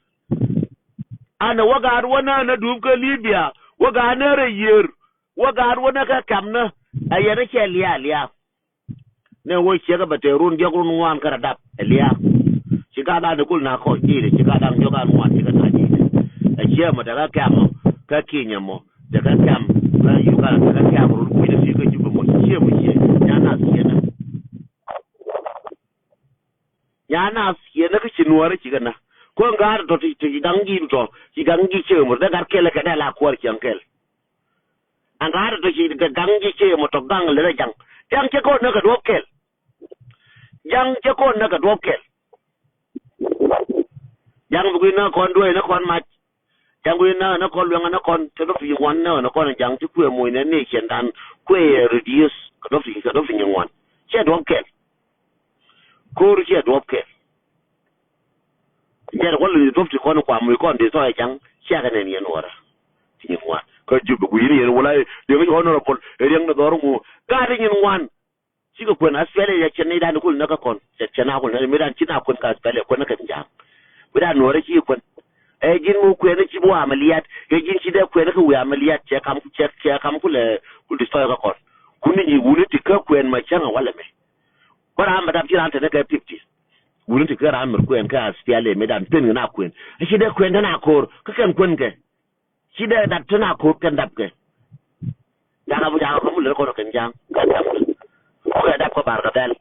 ana wagar wana na dubka Libya waga na reyer wagar wana ka kam na ayere ke Elia ne wo che ga baterun je kun wan kara dap Elia shiga da kul na ko ji shiga da joga wan shiga ta ji a che mo daga kam ka kinyamo daga kam na yuka daga kam ru ku da shi ka jibu mo ce yana siena ka chinuara chigana ko ngar to ti gangi che mo daga kele ka dala kwar chankel angar to ti gangi che mo to gang le jang che ko na ka dokel jang che ko na ka dokel jang bu na kon do na kon ma jangu na kon luanga na kon te do fi wan na kon jang ti ku mo ne chen dan ku reduce do fi ngwan che do kel ko ru che do kel je ko lu do fi kon kwa mo kon de so jang che ga ne ni no ra ti ngwan ko ju bu yiri yen wala de ngi honorable e yang na do mu ga de ngwan ci ko na spele ya chen ni dan ku na ka kon che na ko na mi dan ci na kon ka spele ko na ka jang bi dan no ra ci kon jin mu kwene ci bo amaliyat jin ci de kwene ko amaliyat che kam ku le ku di soya ko kuni ni wuli ti ka kwen ma changa wala me bara ma dab ci ran te ka 50 wuli ti ka ran mer kwen ka aspiale me dan ten na kwen ci de kwen na kor ka kan kwen ke ci de dat na kor kan dab ke daga bu daga ko mu le ko kan jang ka dab ko ka dab ko bar ka dal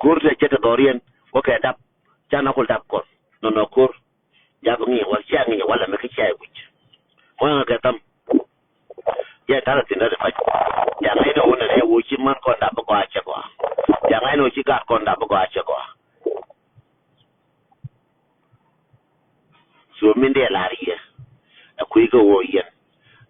kor te ci te dorien ko ka dab jana ko dab ko no kor ya ko ngi wal cha ngi wala me ka cha wuch wa ka tam ya tara tin da fa ya ngai no na ne wo chi man ko da ba ko a cha ko ya ngai no chi ka ko da ba ko a cha ko so min de la riya akwai ga wo yen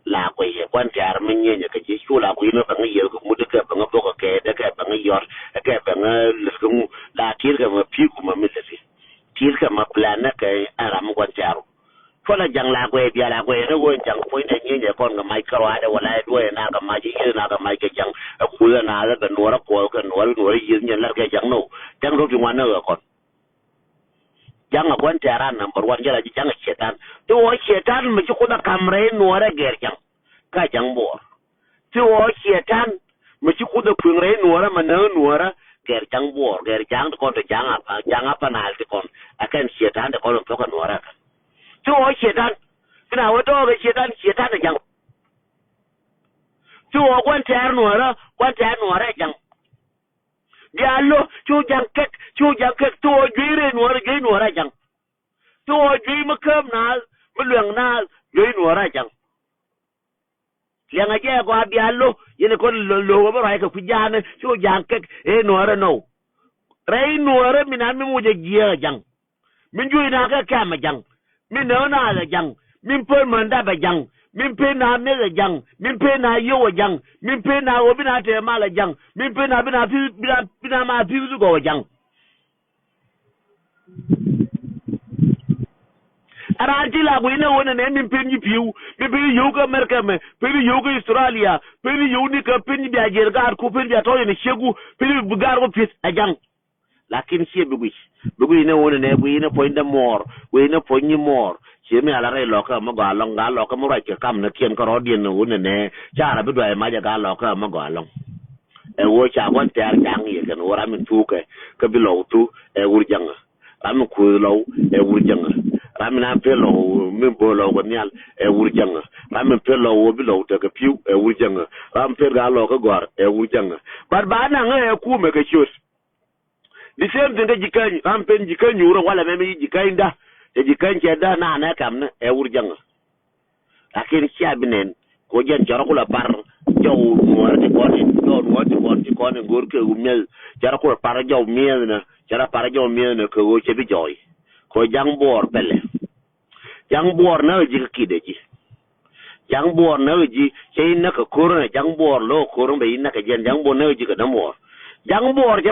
la ko ye kwan tar min ye ka ji su la ko no ba ngi ye ko mu de ka ba ngo ko ke de ka ba ngi yor ka ba ngi ko mu la tir ka ma pi ku ma mi le tir ka ma plan na ka ara mu kwan tar ko la jang la ko e bia la ko e wo jang po ne nye kon ga mai karo ada wala do na ga ma ji na ga mai ke jang ku la na la ga no ra ko ka no yi nye la ke jang no jang ro ki wan na ko jang kwan tar number 1 jala ji jang shetan to wo shetan mi ko da kamre no ra ger jang ka jang bor to wo shetan mi ko da pungre no ra ma na no ra ger jang bor ger jang ko to jang apa na al kon akan shetan da ko to ka no ra to wo shetan kina wato ga shetan da jang to wo kwan tar no ra jang diallo to jang kek to jire no ra jang to ji makam na mulwang na no ra jang yang aja ko diallo yene kon lo ba ra ka kujana to jang kek no ra no rai no ra minan mi mu je giya jang min ju na ka kama jang min no na la jang min pe manda ba jang min pe na me la jang min pe na yo jang min pe na obi na te ma la jang min pe na bina ma fi zu go jang aranti la bu ina wona ne min pe ni piu min pe yo ka merka me pe yo ka Australia pe yo ni ka pe ni biajer gar ko pe biato ni shegu pe bu gar ko pis a jang lakin sie bugu ina wona ne bu ina point da mor we ina point ni mor sie me ala re loka ma ga long ga loka mo ra ke kam na kien ko rodien no wona ne chara bi do ma ja ga loka ma ga long e wo cha wan ter jang ye kan wora min tuke ka bi lo tu e wurjanga am ku lo e wurjanga ramina pelo min bo lo ko nyal e wurjanga ramin pelo wo bi lo te ka piu e wurjanga ram per ga lo ka gor e wurjanga bar ba na nga e ku me ka chos di sem de jikan ram pen jikan yuro wala me jikan da e jikan ke da na kam na e wurjanga lakin sia binen ko jen jara ko la par jaw mo te ko ni do mo te ko ni gor ke umel jara ko par jaw miel na jara par jaw miel na ko che bi joy ko jang bor pele jang bor na ji kide ji jang bor na ji che na ka kor na jang bor lo kor be na ka jen jang bor na ji ka da mo jang bor je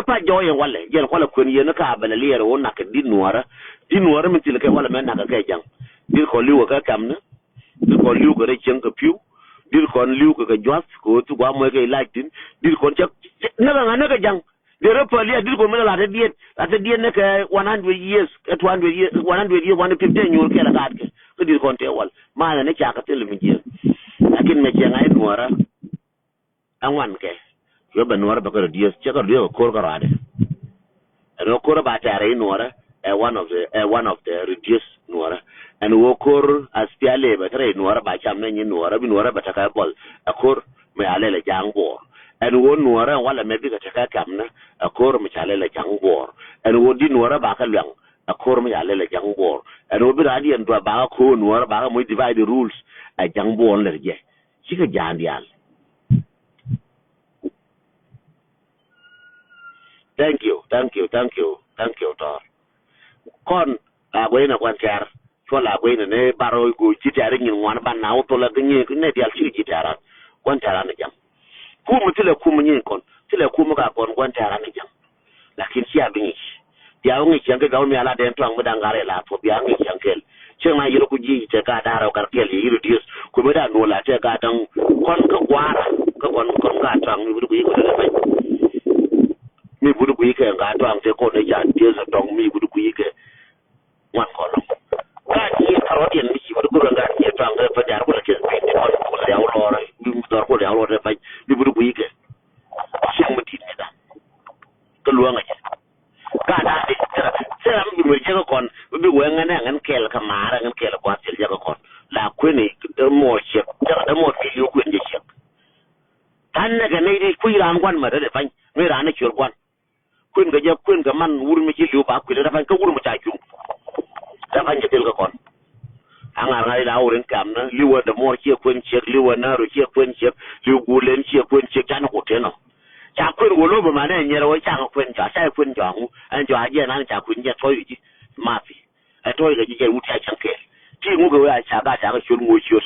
pa joy wala jen ko la ko ni na ka bele le ro na ka dinuara min til ke wala men na ka ke jang dir ko liwo ka kam na dir ko liw ko re chen ka piu dir kon liw ko ka jwas ko tu gwa mo ke laitin dir kon chak na ka jang de repali dir ko mena la de diet na ka 100 years 200 years 100 years 150 nyur ke la gat ke dir kon te wal ma na cha ka tel mi je lakin me che ngai nuara angwan ke yo ba nuara ba ko dies che ka dio ko ka rade ro ko ba ta re nuara one of the reduced nuara and wokor aspiale ba tre nuara ba cham ne nuara bi nuara ba ta ka bol akor me alele jangbo and wo nuara wala me bi ka ta ka kamna akor me alele jangbo and wo di nuara ba ka lang akor me alele jangbo and wo bi radi en do ba ko nuara ba mo divide the rules a jangbo on le je chika jandial thank you tor kon agwena kwan kar chola agwena ne baro go jitare nyin wan ban na auto la gnye ne dial chi jitara kwan tara na jam ku mutile ku munyin kon tile ku muka kon kwan tara na jam lakin si abinyi ya ngi change ga mi ala den twang mudangare la to ya ngi chankel chema yiro ku ji te ka daro kar kel yiro dius ku meda no la te ka tan kon ka kwara ka kon ka twang mi budu ko da fay mi budu ko yike ga twang te ko ne ja dius tong mi budu ko yike wan ko lo ka ni karodi en mi ci budu ko ga ni twang ga fa dar ko la ke ni kon ko la yaw lo ra mi dor ko yaw lo te fay mi budu ko yike ci mu ti ni da ko lo nga ka da de sera mi mo je ko kon bi wenga na ngan kel ka mara ngan kel ko atil je ko kon la kwini mo che da mo ke yo kwin je che tan na ga ne di ku ram kwan ma da fan mi ra na chur kwan kwin ga je kwin ga man wur mi ci lu ba ku da fan ka wur mu ta ju da fan je tel ko kon anga ngai da wurin kam na liwa da mo che kwin che liwa na ro che kwin che liwa gulen che kwin che tan ko te no cha kwin wo lo ba ma ne nyere wo cha kwin cha sai kwin ja hu an ja je na cha kwin je toy ji ma fi ai toy ga ji je wuta chan ke ti mu ga wa cha ga shur mo shur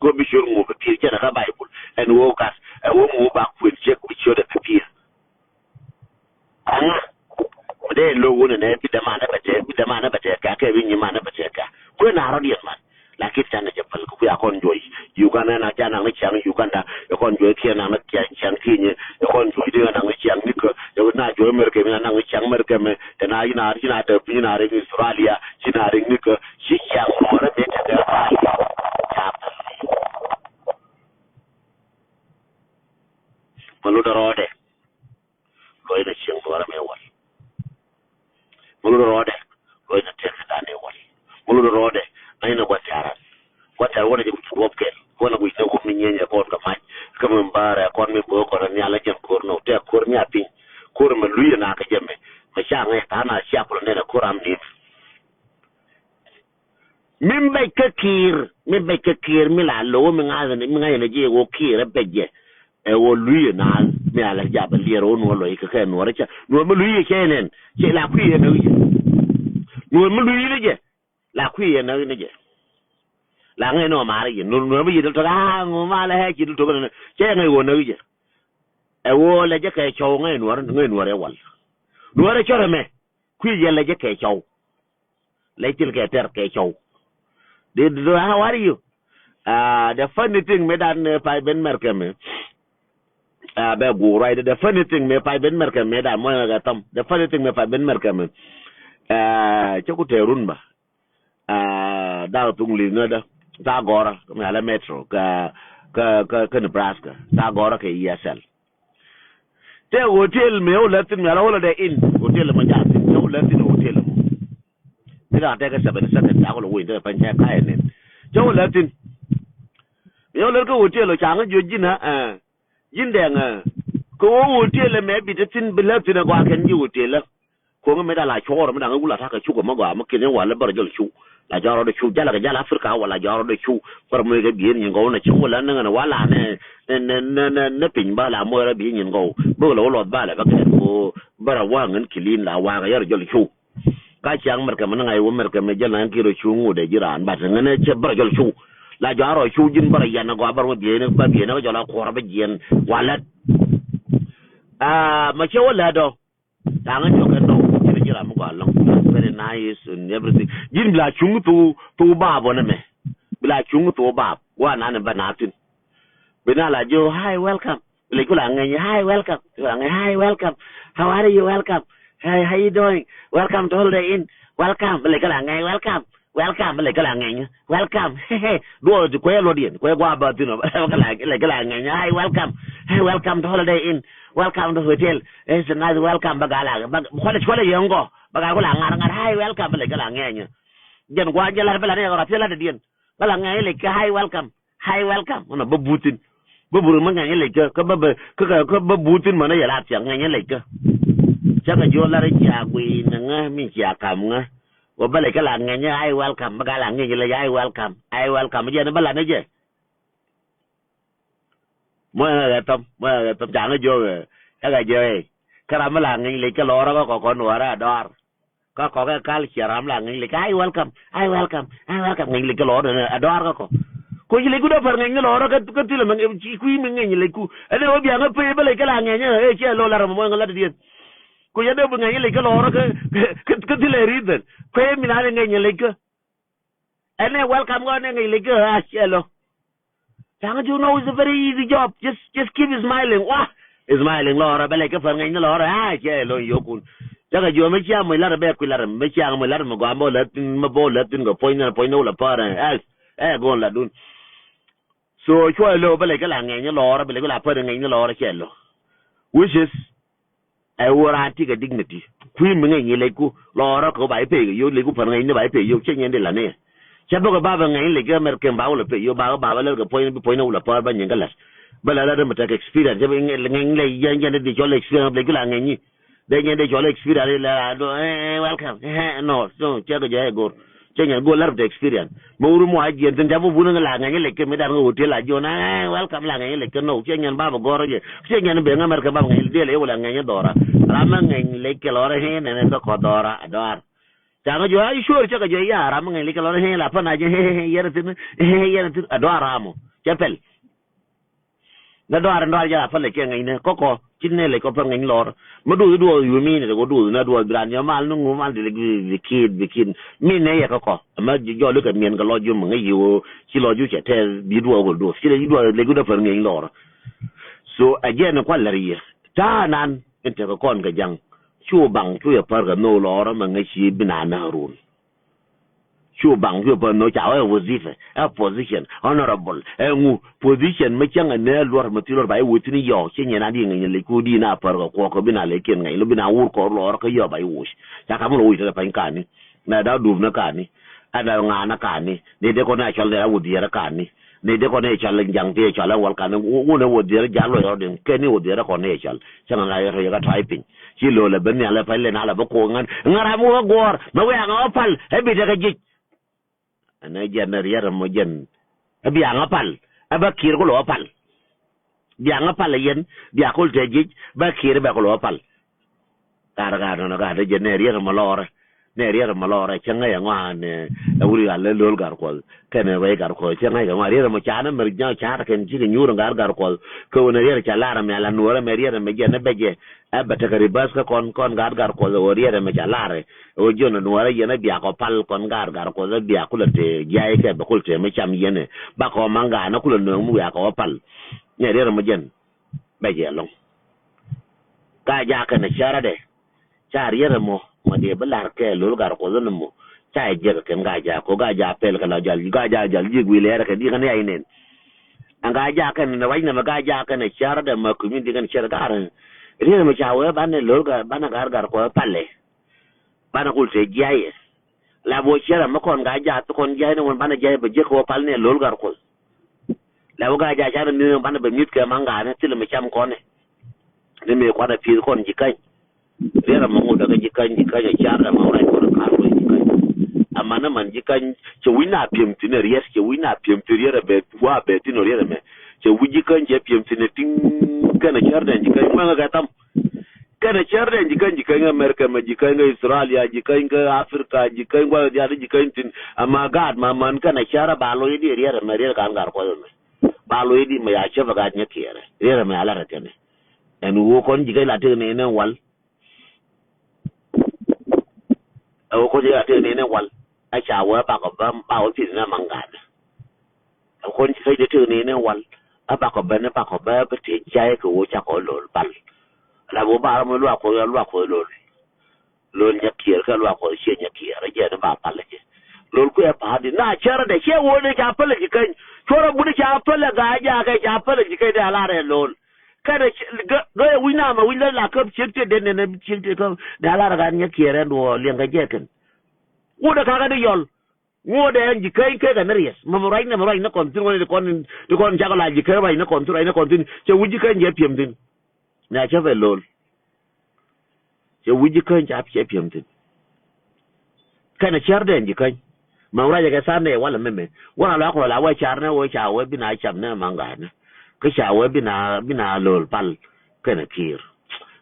go bi shur mo ba ti je na ka bible and wo ka wo mo ba kwin je ku shur da papier an de lo wo ne bi da ma na ba te ka ke bi ni ma na ba te ka ko na ro di man la ki tan je pal ku ya kon joy Uganda na jana ngi chang Uganda ya kon joy ke na na chang ki ni ya kon joy de na ngi chang ni ko ya na joy mer ke na ngi chang mer ke me de na ina de pi na re Australia china re ni ko shi chang mo re de de ya malu da rode ko ina chang mo re me wal malu da rode ko ina te da ne wal malu da rode ai na ko tara wata wona je ku wopke wona bu ko mi nyenya ko ka mai ka mun bara ko mi bo ko nya la jem ko no te ko nya pin ko ma luye na ka jemme ma sha ngai ta na sha ko ne ko ram ni min bai ka kir mi la lo mi ngai ne je wo kire beje e wo luye na mi ala ja ba liero no lo ka no ra cha no ma luye kenen che la ku ye no je no ma luye je la ku ye no ne je la ngai no ma re no no bi to la ngo ma la he ki to ne che ngai wo no je e wo le je ka cho ngai no re wal no re chore me ku ye le je ka cho le til ke ter ke cho how are you the funny thing me dan pa ben merkeme be go right the funny thing me pa ben merke me da mo ga tam the funny thing me pa ben merke me ku terun ba da tung li na da ta gora me ala metro ka Nebraska ta gora ke ESL te hotel me o latin me ala wala da in hotel ma ja te o latin hotel mo ira ta ka 7 second ta ko lo win da pan cha kai ne te o latin me o latin hotel cha nga joji na yin da nga ko hotel me bi tin bi latin ko kan ji hotel ko me da la choro me da nga gula ta ka chu ko ma ga ma kin wala bar jol chu la jaro de chu jala ga jala Afrika wala jaro de chu par mo ga bi ni ngo na chu wala na wala ne pin ba la mo ra bi ni ngo bo lo ba la ba ko bara wa ngan kilin la wa ga yar jol chu ka chang mar ka man ngai wo mar ka me jala an kiro chu ngo de jiran ba ngane che bar jol chu la jaro chu jin bar ya na go bar mo bi ne ba bi ne jala ko ra ba jien wala ma che wala do ta ngan jo ka do jira mo ga long very nice and everything jin bla chung tu ba bo na me bla chung tu ba wa na ne ba na tin bina la jo hi welcome le ko la ngai hi welcome la ngai hi welcome how are you welcome hey how you doing welcome to Holiday Inn welcome le ko la ngai welcome le ko la ngai welcome do ko lo dien ko gwa ba tin le ko la ngai hi welcome to Holiday Inn welcome to hotel it's a nice welcome bagala ko le yongo baga ko la ngar hi welcome le ko la ngai jen gwa jala bela ne ra tela de dien bala ngai le ka hi welcome ona ba butin ba buru ma ngai le ka ba butin mana ya la tiang ngai le ka cha ka jo la re ja gwi na nga mi ja kam nga wa ba le ka la ngai hi welcome baga la ngai le hi welcome je na bala ne je mo ga tom ja nga jo ga je kara ma la ngai le ka lo ra ko no ra dar có cái chiaram là ngay cái welcome ngay cái lỗ này adore có gì lấy cái đó phải ngay lỗ cái tí là mình chỉ quý mình ngay lấy cu anh em bây giờ nó phê lấy cái là ngay nhá ấy chứ lo là mọi người là điên có gì đâu ngay lấy cái lỗ cái tí là reason phê mình nói ngay lấy cái anh em welcome con ngay lấy cái chứ lo chẳng you know it's a very easy job just keep smiling wow smiling lỗ ra lấy cái phần ngay lỗ ra chứ lo yêu kun jaga jo me chia me lar be ku lar me chia me lar me go mo latin me bo latin go poino la para go la dun so chwa lo be le ka la ngai lo ra be le la pa ngai lo ra chelo which is I wora ti ga dignity ku me ngai le ku lo ra ko bai pe yo le ku pa ngai ne bai pe yo chen de la ne cha bo ga ba ngai le ga mer ken ba lo pe yo ba le ga poino la pa ba ngai ga la ba la da me ta experience be ngai le yan de jo le experience le ku la ngai ni de ñende jole experience la do welcome no so chega je go chenya go lar de experience mo uru mo aji en jabu bu nga la nga le ke me dar ngo hotel la jona welcome la nga le ke no chenya ba ba goro je chenya be nga mer ka ba nga de le wala nga dora rama nga le ke lore he ne ko dora ador changa jo ai sure chega je ya rama nga le ke lore he la pa na je yere tin ador ramo chapel na dora ndor ja fa le ke nga ne koko cinne le ko per ngin lor ma du yu mi ne ko du na du gran ya mal nu mal de le kid mi ne ya ko ma jo le ka mien ga lo ju ma ngi yu ci lo ju che te bi du go do ci le du le gu da per ngin lor so again ko la ri ta nan ente ko kon ga jang chu bang chu ya per ga no lor ma ngi ci bina na run chu bang chu per no cha wa wazifa a position honorable ngu position ma changa ne lor ma tilor bai wutini yo chenye na di ngi le ku di na par ko bina le ken ngai lo bina wur ko lor ko yo bai wush ta ka mo wuta pa kani na da du na kani ada nga na kani de ko na chal da wudi ra kani de ko ne chal jang te chal wal kani wo ne wudi ra jalo yo den ken ni wudi ra ko ne chal changa na yo ga typing chi lo le ben ya le pa le na la ba ko ngan ngara mo gor ma we nga opal e bi de ga ji ana janar yara mo jen biya ngapal aba kir ko lo pal biya ngapal yen biya ko te ji ba kir ba ko lo pal gar no ga de jener yara mo lore ne yara mo lore chenga ya ngwan uri ale lol gar ko kene we gar ko chenga ya ngwan yara mo chana mer nya chara ken ji nyuru gar ko ko ne yara chala me ala nuora me yara me jene beje aba ta garibas ka kon gar ko o yara me chala o jono nuara yene biya ko pal kon gar ko biya ko te jaay ke ba ko te me cham yene ba ko manga na ko no mu ya ko pal ne yara mo jen be je long ga ja ka na shara de cha riere mo ma de belar ke lol gar ko zon mo cha je ka ga ja ko ga ja pel ka la jal ga ja jal ji gwi le ka di kan ai nen an ga ja ka na wai na ma ga ja ka na shara de ma ku min di kan shara ga ran riere mo cha we ban ne lol ga ban gar ko palle ban ko se jaye la bo shara ma kon ga ja to kon jaye ne won ban jaye be je ko pal ne lol gar ko la bo ga ja shara ni ban be mit ke manga ne til me cham ko ne me ko na pi kon ji kai rera mo daga jikan ya shara ma wai ko ka ro jikan amma na man jikan ce wina pimti ne riyas ce wina pimti rera be wa be tino rera me ce wujikan je pimti ne tin kana sharda jikan ma ga tam kana sharda jikan America ma jikan Australia jikan Africa jikan gwa ya jikan tin amma ga ma man kana shara ba lo yi rera me rera kan gar ko me ba lo yi me ya ce ba ga nya kiyare rera me ala rate ne en wo kon jikan la te ne ne wal o ko je ate ne wal a cha wa ba ko ba o tin na mangana o ko ji sai de te ne wal a ba ko ba ne ba ko ba te jai ko wo cha ko lol bal la bo ba mo lo ko lol nya kier ka lo ko she nya kier je ne ba pal je lol ko ya pa di na chara de she wo ne cha pal ji kan chora bu ne cha pal ga ja ga cha pal ji kai da la re lol kada ga wina ma wina la ka chirte de ne chirte ka da la ga nya kiere ndo lenga jeken wo da ka ga de yol wo da en ji kai ga naries ma mo rai na kon tin woni kon jagala ji kai rai na kon tin che wuji kan je piem din na che ve lol che wuji kan ja piem din kana char de en ji kai ma rai ga sa ne wala meme wala la ko la wa char ne wo cha wo bi na cham ne manga ne ka shawe bina lol pal kana kir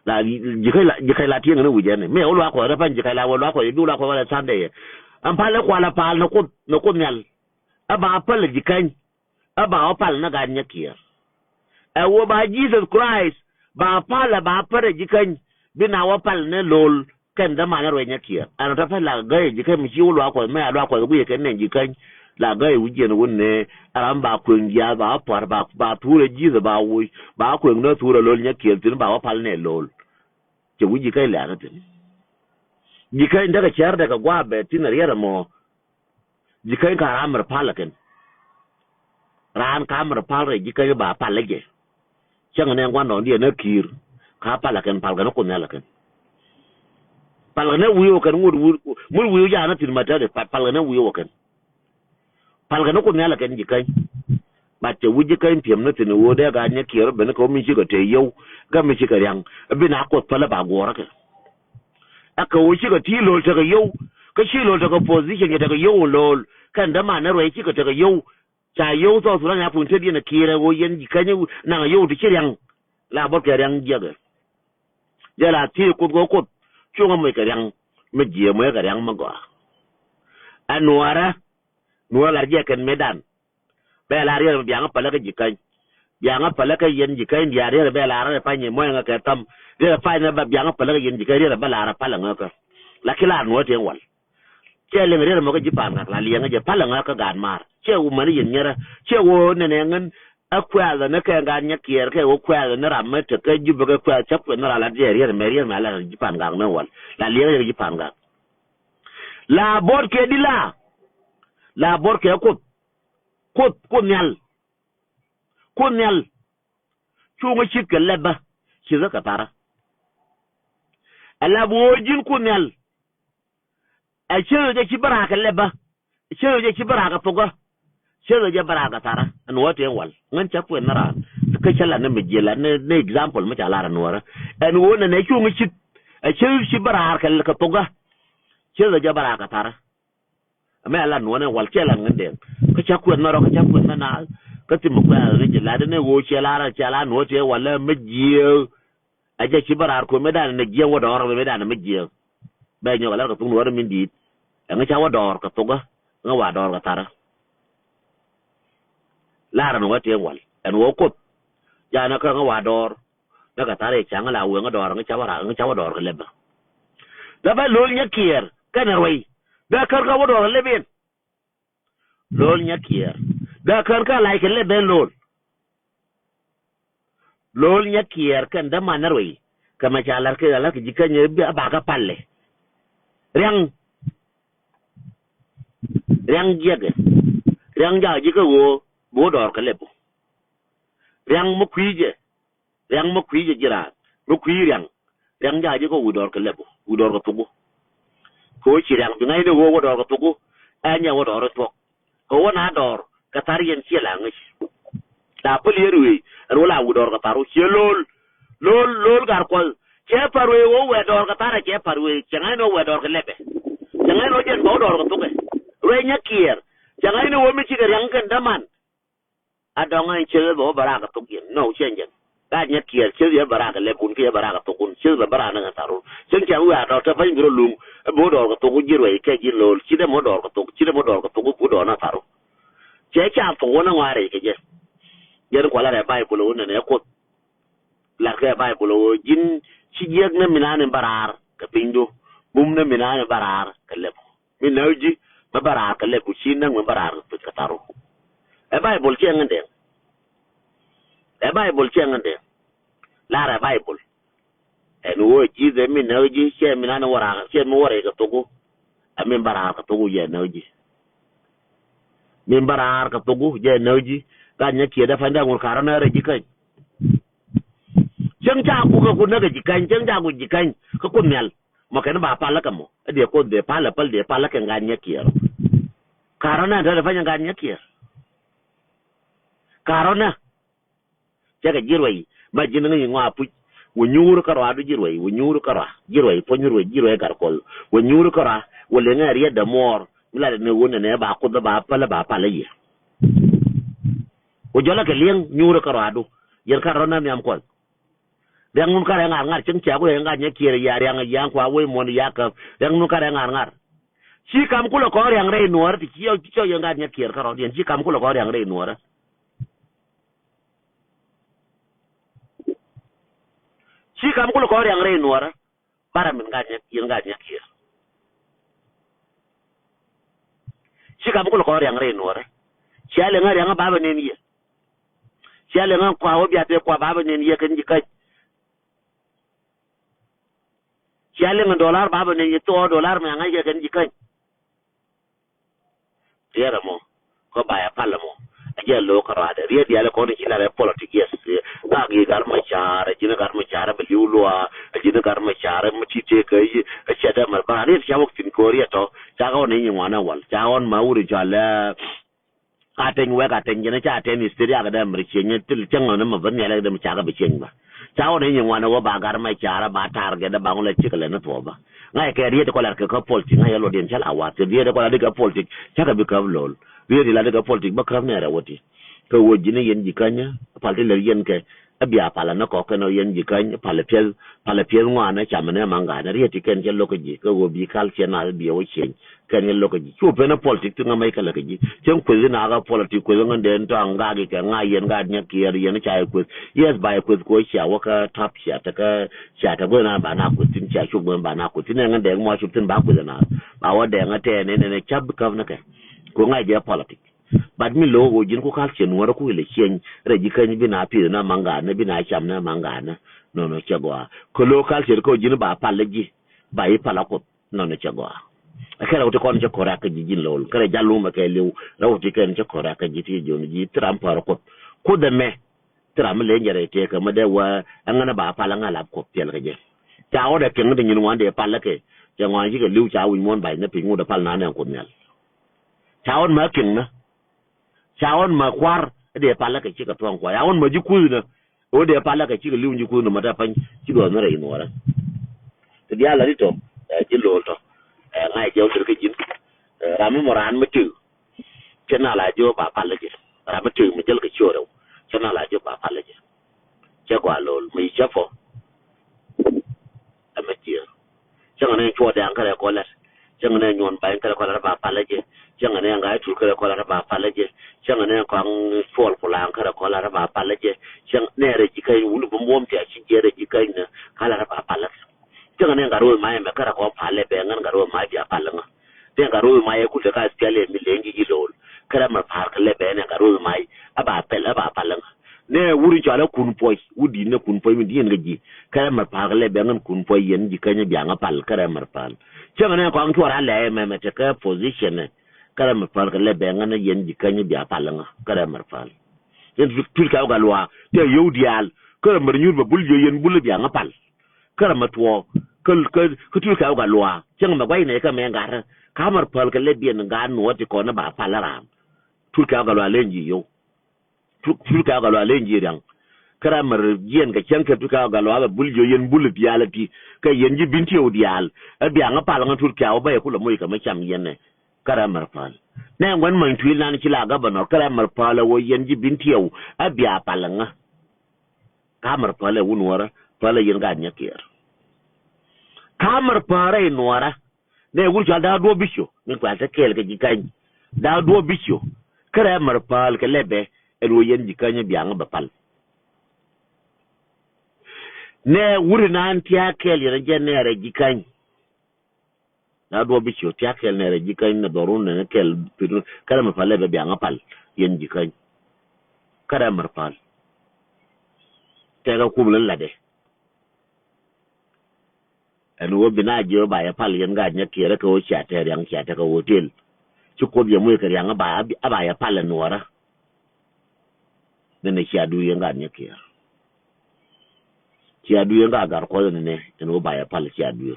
la jikai la tieng na wuje ne me o lwa ko da pan jikai la wo lwa ko du lwa ko wala sande am pal ko la pal no ko nyal aba pal jikai aba pal na ga nya kir e wo ba Jesus Christ ba pal ba pare jikai bina wo pal ne lol kan da ma na ro nya kir an ta fa la ga jikai mi shi wo lwa ko me lwa ko bu ye ken ne jikai la ga wuje ne wonne aram ba kungiya ba par ba ture jiza ba wui ba kun na ture lol nya kiel tin ba wa pal ne lol ke wuji kai la ga tin ji kai daga char daga gwa be tin riya mo ji kai ka amr palaken ran ka amr pal re ji kai ba palage chang ne ngwan no dia na kir ka palaken pal ga no kun la ken pal ne wuyo kan mur wuyo ja na tin mata de pal ne wuyo kan pal ga no kun la ken ji kai ba ce wuji kan piem na tin wo da ga nya kiyar ben ko mi shiga te yau ga mi shiga yang bi na ko pala ba gora ka aka wo shiga ti lol ta ga yau ka shi lol ta ga position ya daga yau lol kan da ma na roi shiga ta ga yau ta yau to su ya fun te bi na kire wo yen ji kan na yau ti kiryan la bo ka yang jaga ya la ti ko chunga mo ka yang me je mo ka yang ma go anwara nuwala je kan medan be la riya bianga pala ka jikai bianga pala ka yen jikai dia riya be la ra pa nye mo nga ka tam riya pa na ba bianga pala ka yen jikai riya ba la ra pala nga ka la kila no te wal che le riya mo ka jipan nga la liya nga je pala nga ka gan mar che u mani yen nyara che wo ne ne ngan akwa la na ka ga nya kier ka wo kwa na ra ma te ka jiba ka kwa chap na la je riya me riya ma la jipan ga na wal la liya riya jipan ga la bor ke dila la bor ke ko nyal chunga chika leba chiza katara ala bojin ko nyal a chiro je kibara ka leba chiro je kibara ka pogo chiro je bara ka tara an wote wal ngan chapu nara ka chala na mejela ne example ma chala ran wara an wona ne chunga chit a chiro kibara ka pogo chiro je bara ka tara me ala no ne wal chela ngende ka chapu nara ka chapu na ka ti mo ka ne la de ne wo chela ra chala no te wala mejiyo aje kibara ko me dan ne giye wo dor me dan mejiyo be nyo la ka tun wara min dit nga cha wo dor ka toga nga wa dor ka tara la ra no te wal en wo ko ya na ka nga wa dor na ka tare cha nga la wo nga dor nga cha wa dor ka leba da ba lol nya kier kana roi da kar ka wo dor leben lol nya kier da kar ka like leben lol lol nya kier kan da manarwi kama chalar ke ala ke jikanya ba ka palle riang jege riang ja jika wo bo dor ka lebu riang mo kwije jira mo kwi riang ja jika wo dor ka lebu wo dor ka tugu ko chi riang ngai de wo dor ka tugu anya wo dor to ko na dor ka tarien chiela ngi da polierui rola wo dor ka taru chelol lol gar ko che parwe wo we dor ka tara che parwe changai no we dor ka lebe changai no jen bo dor ka tugu re nya kier changai no wo mi chi ga riang kan daman adonga chele bo baraka tugu no chenjen ka nya kier chele baraka lebun ke baraka tugu chele baraka na taru chen cha wa do ta fa ngro lum bo dor ka tugu jirwe ke jilol chi de mo dor ka tugu bu do na taru che cha to na ngare ke je yer ko la re bible wo ne ko la ke bible wo jin chi yeg na minane barar ka pindu bum na minane barar ka lebu minauji ba barar ka lebu chi na barar ka taru e bible che ngande la re bible en wo ji de minauji che minane wara che mo wore ka tugu amin barar ka tugu ye nauji min barar ka tugu je nauji ka nya ke da fanda ngur karana re jikai jeng ja ku ka kun ga jikan jeng ja ku jikan ka kun mel makana ba pala kamo de ko de pala ka ga nya kiero karana da fanya ga nya kier karana jaga jirwai ma jinin ngi ngwa pu wunyuru karwa du jirwai wunyuru karwa jirwai ponyuru jirwai garkol wunyuru karwa wole ngari da mor mila ne wona ne ba ku da ba pala yi o jola ke lieng nyuru karwa du yer karona mi am ko yang nun kare ngar ceng cia ko yang nya kire ya yang kwa we mon ya ka yang nun kare ngar si kam kulo ko yang re nuar ti cio yang nya kire karo dien si kam kulo ko yang re nuar si kam kulo ko yang re nuar para min nya kire si kam kulo ko yang re nuar cia le ngar yang ba ne ni cia le ngar kwa o bia te kwa ba ne ni kan jikai Sialing $1 baba ne to $1 me ngai kan jikan tiara mo ko baya pala mo aja lo karade ria dia le ko ni la politics yes ga gi gar ma chara jina gar ma chara be yulwa jina gar ma chara mti te kai chada mar ba ni cha wok tin korea to cha ko ni ngwana wal cha on ma uri jala ateng we ka teng jina cha ten istiri aga da mri chenye til chango na ma ban ya le da cha ga be chen ba cháu này những người ba gar mai chara ba tar cái đó bằng lại chỉ cái này nó thua ba ngay cái riêng có là cái politics ngay lo điện chả là wat riêng có là cái politics chắc là bị cầm lol riêng là cái politics bắt cầm này là what cái wo gì này yên gì cái nhá phải là yên cái bia phải là nó có cái nó yên gì cái phải là phiền ngoan nó chả mà nó mang cái riêng thì cái lo cái gì cái wo bị khal chen nào bị wo chen cái lo cái gì chú bên nó politics tu ngay cái là cái gì chẳng quên gì nào cái politics quên ngon đến to ang cái ngay yên cái nhá kia yên nó chạy quên yes by quên quên xia wo cái top xia cái xia cái bên nào bạn nào quên tin xia chụp bên bạn nào quên tin ngon đến mua chụp tin bác quên nào bảo đến cái thế này chấp cái nó cái ko ngay dia politics bad mi lo wo jin ko kal chen wara ko le chen re ji kan bi na pi na manga na bi na cham na manga na no chagwa ko lo kal chen ko jin ba palaji ba yi pala ko no chagwa akara wote kon ko ra ka ji jin lol kare jallu ma kay lew ra wote ken ko ra ka ji ti joni ji tram par ko de me tram le njare te ka ma de wa angana ba pala ngala ko tel ka je chawo de ken de nyin wan de pala ke jangwa ji ke liu chawo mon bai na pingu de pal na ne ko nyal chawon ma kin na chawon ma kwar de pala ka chika tuan kwa yawon ma jiku na o de pala ka chika liun jiku na mata pan chido na rei no ra to dia la rito ji lo to ngai je o ka jin ramu moran ma tu chena la jo ba pala je ramu tu mi jel ka choro chena la jo ba pala je che kwa lo mi chafo amatia changa ne chwa de an ka ko la changa ne nyon ba ka ko la ba pala je changa ne ngai tu ka ko la ba pala je changa ne kwang fol pulang ka ko la ba pala je chang ne re ji kai ulu bom ti a chi je re ji kai na kala ba pala changa ne ngaro mai me ka ko pale be ngan ngaro mai dia pala nga de ngaro mai ku de ka stele mi lengi ji lol kara ma par ka le be ne ngaro mai aba pala ba pala ne wuri chala kun poi wudi ne kun poi mi dien gaji kare mar pa le bengan kun poi yen ji kanya bianga pal kare mar pal changa ne ko ang tuara le me te ka position kare mar pal le bengan yen ji kanya bia pal nga kare mar pal yen tul ka ga lwa te yodial kare mar nyur ba bul yo yen bul bianga pal kare matwo ka tul ka ga lwa changa ma gwai ne ka me ngar ka mar pal le bien ga no ti ko na ba pal ram tul ka ga lwa lenji yo tuka ga lwa lenji dang kara mar yen ga chanka tuka ga lwa ga buljo yen bul bialati ka yen ji binti odial a biya nga pala nga tuka o ba kula moy ka ma cham yen ne kara mar pal ne ngwan man tuil nan kila ga bano kara mar pala wo yen ji binti o a biya pala nga kamar pala wunwara pala yen ga nyakir kamar pare nwara ne wurja da do bisho ne kwa ta kel ga jikan da do bisho kara mar pal ka lebe elo yen jikanya bianga bapal ne wuri na antia kel yana jenere jikany na do bicho tia kel ne jikany na dorun ne kel piru kala ma pale be bianga pal yen jikany kala mar pal tega kumlan lade elo bina je ba ya pal yen ga nya tire ko chate yang chate ko hotel chuko bi mu ka yang ba ya pal nuara ne kiadu yenga nyekir kiadu yenga gar ko ne eno ba ya pal kiadu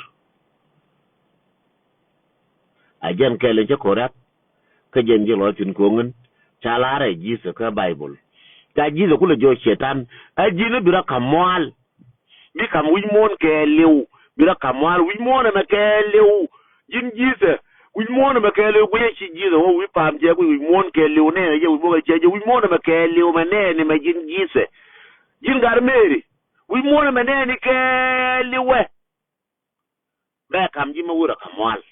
ajen kele je korat ka jen je lo tin ko ngun chalare ji se ka bible ta ji kula jo shetan ajina bira kamal bi kam wi mon ke lew bira kamal wi mon na ke lew jin ji se wi mon ma ke lew ko ye chi ji do wi pam je wi mon ke lew ne ye wi mo ke je wi mon ma ke lew ma ne ni ma jin ji se jin gar meri wi mon ma ne ni ke lewe ba kam ji ma wura kamal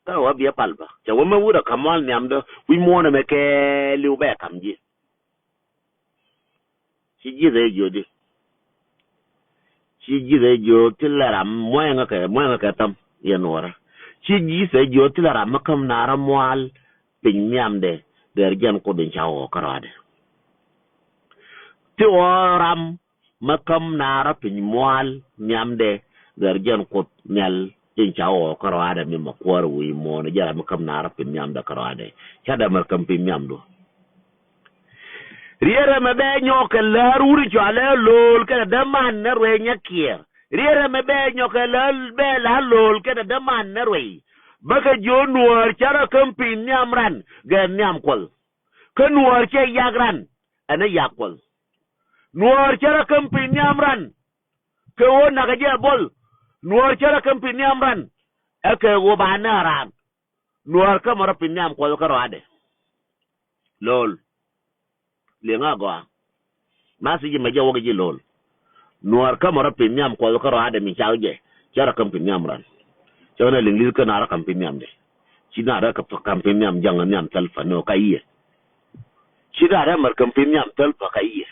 ta wa bi palba ja wa ma wura kamal ni am do wi mon ma ke lew ba kam ji ji de jodi ji de jo tilaram moya nga ka tam ye nora ji se jo tilaram makam nara mwal pin miamde der gen ko den chawo karade ti oram makam nara pin mwal miamde der gen ko nel den chawo karade mi makwar wi mo ne jara makam nara pin miamde karade kada makam pin miamdo riere me be nyoke laruri jale lol ke de man ne re nyakier riere me be nyoke lal be la lol ke de man ne re baka jo nuor chara kampi nyamran ge nyam kol ke nuor ke yagran ana yakol nuor chara kampi nyamran ke wona ga je bol nuor chara kampi nyamran e ke go banaran nuor ka mara pin nyam kol ka rade lol lenga goa masi ji meje wogi ji lol nuar ka mara pinyam ko ko rade mi chawje chara kam pinyam ran chona lingli ka nara kam pinyam de china ra ka kam pinyam jang nyam talfa no kaiye china ra mar kam pinyam talfa kaiye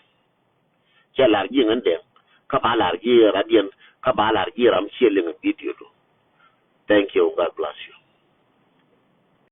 chalar ji ngande ka balar ji radian ka balar ji ram cheling video. Thank you, God bless you.